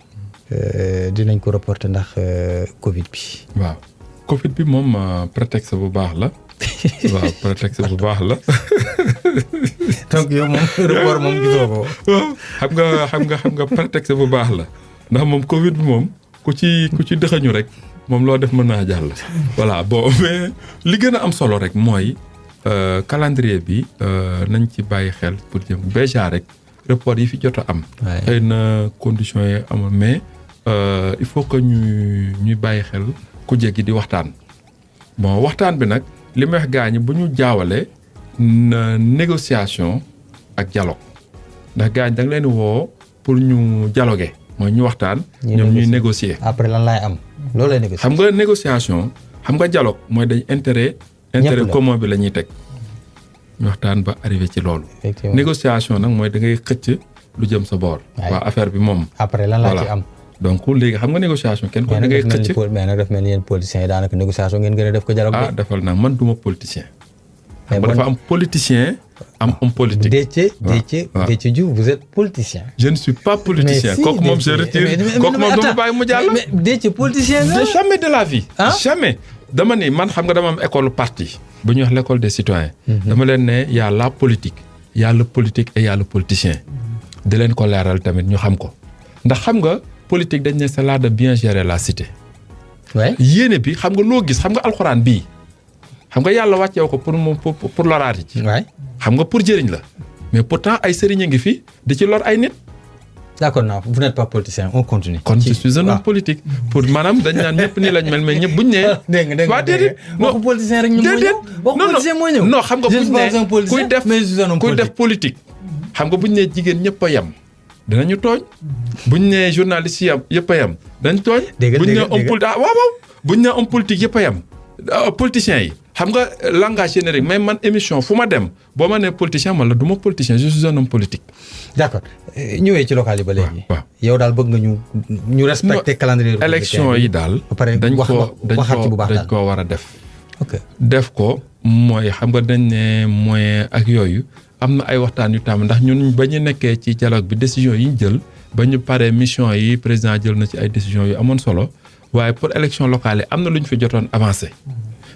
dinañ ko reporter ndax Covid bi. waaw Covid bi moom prétexte bu baax la. waaw prétexte bu baax la. donc yow moom report moom gisoo ko. waaw xam nga prétexte bu baax la ndax moom Covid bi moom ku ci dëxañu rek moom loo def mën naa jàll. voilà bon mais li gën a am solo rek mooy calendrier bi nañ ci bàyyi xel pour jëm déjà rek report yi fi jot a am. xëy na conditions yi amul mais il faut que ñuy bàyyi xel ku jéggi di waxtaan. bon waxtaan bi nag li may wax gaa ñi bu ñu jaawale négociation ak dialogue ndax gaa ñi da nga leen woo pour ñu dialoguer mooy ñu waxtaan. ñoom ñuy négocier. après lan laay am loolu lay négocier. xam nga négociation xam nga dialogue mooy dañ intérêt commun bi la ñuy teg ñu waxtaan ba arrivé ci loolu. négociation nag mooy da ngay xëcc lu jëm sa boor. waa affaire bi moom. après lan laa ci am. donc léegi xam nga négociation kenn ko da ngay xëcc. mais nag daf mel ni yéen politiciens yi daanaka négociation ngeen gën a def ko dialogue. defal naa man duma politicien. mais dafa am politicien am homme politique. Déthié Diouf vous êtes politicien. je ne suis pas politicien. kooku moom je retire kooku moom dama bàyyi mu jàll. mais Déthié politicien nga. jamais de la vie. jamais dama ni man xam nga dama am école parti bu ñuy wax l'école des citoyens. dama leen ne y a la politique y a le politique et y a le politicien. di leen ko leeral tamit ñu xam ko ndax xam nga politique dañ ne c'est là de bien gérer la cité. yéene bi xam nga loo gis xam nga alxuraan bii. xam nga yàlla wàcceew ko pour loraati ci. xam nga pour jëriñ la mais pourtant ay sëriñ a ngi fi di ci lor ay nit. d'accord non vous n'êtes pas politicien on continue. kon je suis un homme politique. pour maanaam dañ naan ñëpp nii lañ mel mais ñëpp buñ nee. dégg nga waa déedéet. waxu politicien rek ñu mooy ñëw. waxu politicien mooy ñëw. non xam nga buñ nee kuy def politique. xam nga buñ nee jigéen ñëpp a yem. dinañu tooñ. buñ nee journaliste yi yëpp a yem. dañ tooñ. buñ nee homme politique waaw buñ nee homme politique yëpp a yem. politiciens yi. xam nga langage générique mais man émission fu ma dem boo ma nee politicien man la du ma politicien je suis un homme politique. d'accord ñëwee ci local yi ba léegi. waaw yow daal bëgg nga ñu respecter calendrier. élection yi daal. dañ ko war a def. ok def ko mooy xam nga dañ ne moyen ak yooyu am na ay waxtaan yu tàmm ndax ñun ba ñu nekkee ci dialogue bi décision yi ñu jël ba ñu paree mission yi président jël na ci ay décisions yu amoon solo waaye pour élection locale yi am na lu ñu fi jotoon avancé.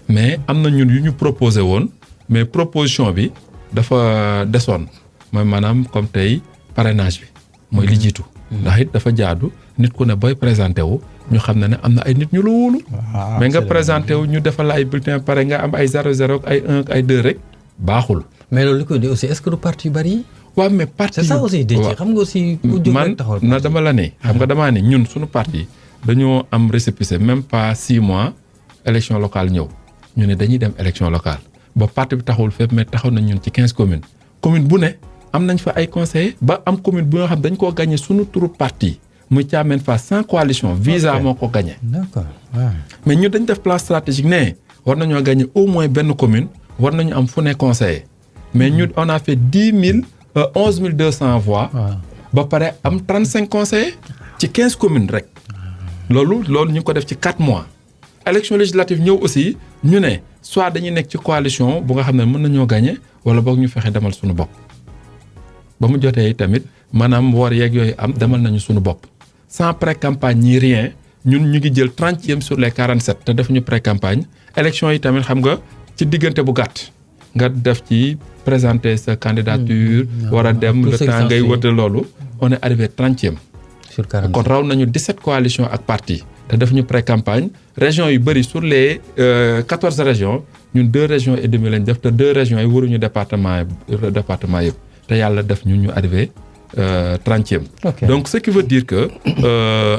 mais am na ñun yu ñu proposé woon mais proposition bi dafa desoon mooy maanaam comme tey parrainage bi mooy li jiitu. ndax it dafa jaadu nit ku ne booy présenté wu ñu xam ne am na ay nit ñu la wóolu. mais nga présenté wu ñu defal la ay bulletins pare nga am ay 0-0 ak ay 1 ak ay 2 rek baaxul. mais loolu li koy di aussi est-ce que du parti yu bari yi. waaw mais parti c'est ça aussi Déthié xam nga aussi. ku jóg rek taxawal man na dama la ne. xam nga damaa ne ñun suñu parti dañoo am récépissé même pas 6 mois élection locale ñëw. ñu ne dañuy dem élection locale ba parti bi taxawul fépp mais taxaw nañ ñun ci 15 communes commune bu ne am nañ fa ay conseillers ba am commune bu nga xam dañ koo gagné suñu turu parti muy Thiamène Fass sans coalition visa moo ko gagné. d'accord mais ñun dañ def plan stratégique ne war nañoo gagné au moins benn commune war nañu am fu ne conseiller mais ñun on a fait 11 200 voix. ba pare am 35 conseillers ci 15 communes rek. loolu ñu ngi ko def ci 4 mois. élection législative ñëw aussi ñu ne soit dañuy nekk ci coalition bu nga xam ne mën nañoo gagné wala boog ñu fexe demal suñu bopp ba mu jotee tamit maanaam woor yeeg yooyu am demal nañu suñu bopp sans pré-campagne ni rien ñun ñu ngi jël 30e sur les 47 te defuñu pré-campagne élection yi tamit xam nga ci diggante bu gàtt nga def ci présenter sa candidature war a dem le temps ngay wëte loolu on est arrivé 30e sur 47 kon raw nañu 17 coalitions ak parti te def ñu pré-campagne régions yu bëri sur les 14 régions ñun 2 régions et demi lañ def te 2 régions yi waruñu département yëpp te yàlla def ñu arrivé 30e. Okay. Donc ce qui veut dire que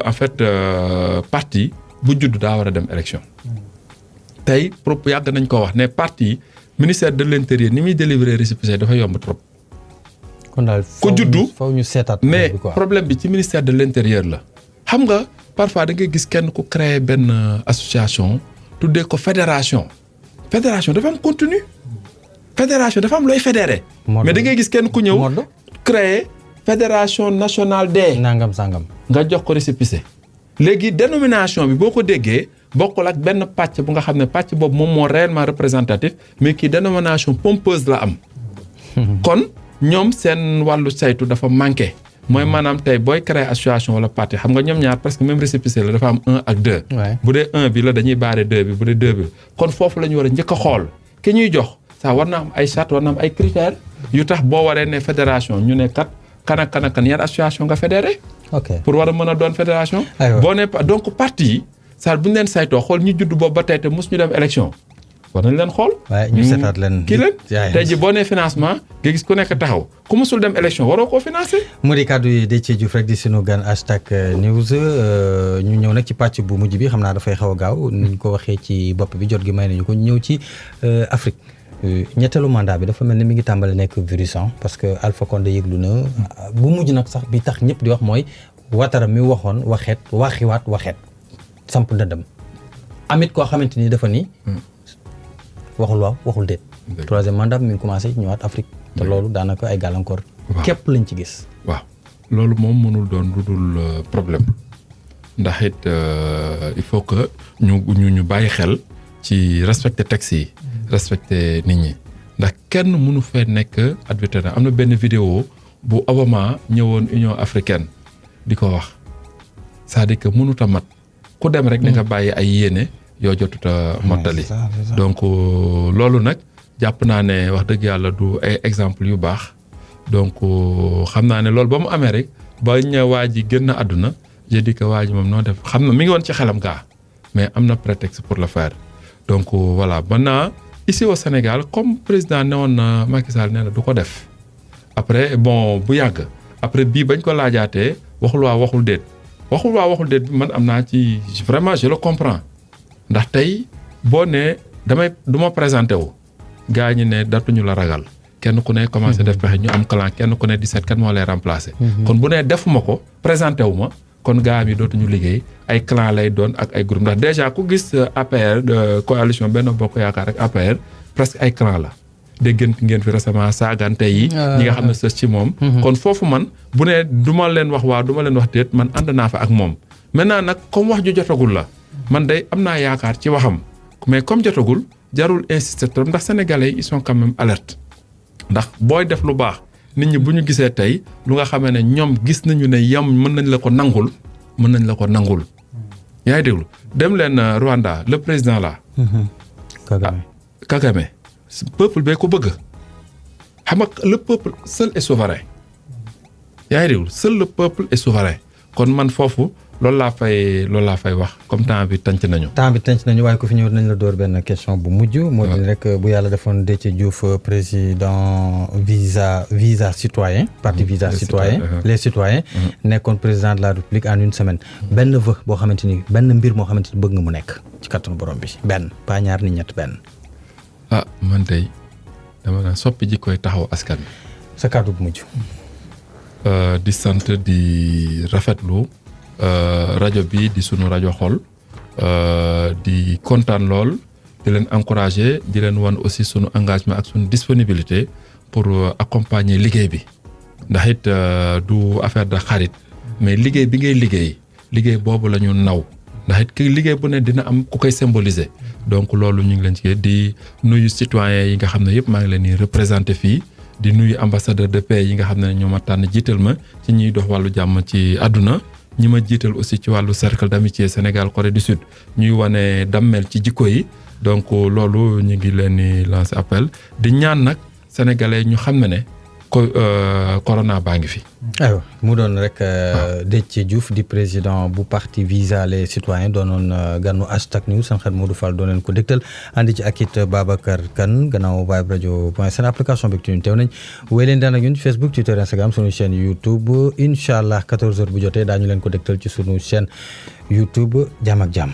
en fait parti bu judd daa war a dem élection. tey yàgg nañ ko wax ne parti ministère de l'intérieur ni muy délivrer récépissé dafa yomb trop. kon daal ku juddu faw ñu seetaat mais problème bi ci ministère de l'intérieur la xam nga. parfois da ngay gis kenn ku créer benn association tuddee ko fédération dafa am contenu fédération dafa am looy fédéré mais da ngay gis kenn ku ñëw créer fédération nationale des nangam sangam nga jox ko récépissé léegi dénomination bi boo ko déggee bokkul ak benn pàcc bu nga xam ne pàcc boobu moom moo réellement représentatif mais kii dénomination pompeuse la am kon ñoom seen wàllu saytu dafa manqué mooy maanaam tey booy créer association wala parti xam nga ñoom ñaar presque même récépissé la dafa am 1 ak 2. bu dee 1 bi la dañuy baare 2 bi bu dee 2 bi kon foofu la ñu war a njëkk a xool ki ñuy jox ça war na am ay charte war na am ay critères yu tax boo waree ne fédération ñu ne kat kan yan association nga fédéré. ok pour war a mën a doon fédération. boo ne donc parti yi saa bu ñu leen saytoo xool ñu judd boobu ba tey te mos ñu dem élection war nañ leen xool. waaye ñu seetaat leen. kii leen tey ji boo nee financement nga gis ku nekk taxaw ku mosul dem élection waroo koo financer. mu di kàddu yi Déthié Diouf rek di sunu gan #news ñu ñëw nag ci pàcc bu mujj bi xam naa dafay xaw a gaaw ni ñu ko waxee ci bopp bi jot gi may nañu ko ñëw ci Afrique ñetteelu mandat bi dafa mel ni mi ngi tàmbali nekk virulent parce que Alpha Condé yëglu na bu mujj nag sax bi tax ñëpp di wax mooy Ouattara mi waxoon waxeet samp ndëndam amit koo xamante ni dafa ni waxul waaw waxul déet. troisième mandat mi ngi commencé ñëwaat Afrique. te loolu daanaka ay gàllankoor. képp lañ ci gis. waaw loolu moom mënul doon lu dul problème ndax it il faut que ñu bàyyi xel ci respecter texte yi. respecter nit ñi ndax kenn mënu fee nekk adversaire. am na benn vidéo bu Obama ñëwoon Union africaine di ko wax c'est-à-dire que mënut a mat ku dem rek di nga bàyyi ay yéene. yoo jotut a mottali donc loolu nag jàpp naa ne wax dëgg yàlla du ay exemple yu baax donc xam naa ne loolu ba mu amee rek ba ñu waa ji génn àdduna j'ai dit que waa ji moom noo def xam na mi ngi woon ci xelam gaa mais am na prétexte pour le faire donc voilà maintenant ici au Sénégal comme président ne woon na Macky Sall nee na du ko def après bon bu yàgg après bii bañ ko laajaatee waxul waa waxul déet bi man am naa ci vraiment je le comprends. ndax tey boo nee du ma présenté wu gars ñi ne datuñu la ragal kenn ku ne commencé def pexe ñu am clan kenn ku ne di seet kan moo lay remplacer. kon bu nee defuma ko présenté wu ma kon gars mi dootuñu liggéey ay clan lay doon ak ay groupe ndax déjà ku gis APR coalition Benno Bokk Yaakaar ak APR presque ay clan la dégg ngeen fi récemment saagante yi ñi nga xam ne sës ci moom. kon foofu man bu nee du ma leen wax waaw du ma leen wax déet man ànd naa fa ak moom maintenant nag comme wax ju jotagul la. man day am naa yaakaar ci waxam mais comme jotagul jarul insister trop ndax sénégalais ils sont quand même alerte ndax booy def lu baax nit ñi bu ñu gisee tey lu nga xamee ne ñoom gis nañu ne mën nañ la ko nangul yaa ngi déglu dem leen Rwanda le président là. Kagame peuple bee ko bëgg xam nga le peuple seul est souverain yaa ngi déglu seul le peuple est souverain kon man foofu. loolu laa fay wax comme temps bi tànc nañu waaye ku fi ñëw nañ la door benn question bu mujj. moo di rek bu yàlla defoon Déthié Diouf président visa citoyen parti visa citoyen les citoyens nekkoon président de la République en une semaine benn vœu boo xamante ni benn mbir moo xamante ni bëgg nga mu nekk ci kattanu borom bi benn pas ñaar ni ñett benn. man tey dama naan soppi ji koy taxaw askan bi. sa kàddu bu mujj. di sant di rafetlu. rajo bi di sunu rajo xol di kontaan lool di leen encourager di leen wan aussi sunu engagement ak sunu disponibilité pour accompagner liggéey bi ndax it du affaire de xarit mais liggéey bi ngay liggéey boobu la ñu naw ndax it ki liggéey bu ne dina am ku koy symboliser donc loolu ñu ngi leen ci di nuyu citoyens yi nga xam ne yëpp maa ngi leen di représenter fii di nuyu ambassadeur de paix yi nga xam ne ñoo ma tànn jiital ma ci ñuy dox wàllu jàmm ci àdduna ñi ma jiital aussi ci wàllu cercle d'amitié Sénégal Corée du Sud ñuy wane dammel ci jikko yi donc loolu ñu ngi leen di lancer appel di ñaan nag sénégalais ñu xam ne corona baa ngi fi. aywa mu doon rek Déthié Diouf di président bu parti Visa les citoyens doonoon ganu #news seen xel Modou Fall doon leen ko dégtal andi ci ak it Babacar Kane gannaaw Vibe Radio point seen application bi ñu teew nañ wéy leen daan ak ñun Facebook Twitter Instagram sunu chaîne YouTube incha allah 14h bu jotee daañu leen ko dégtal ci sunu chaîne YouTube jàmm ak jàmm.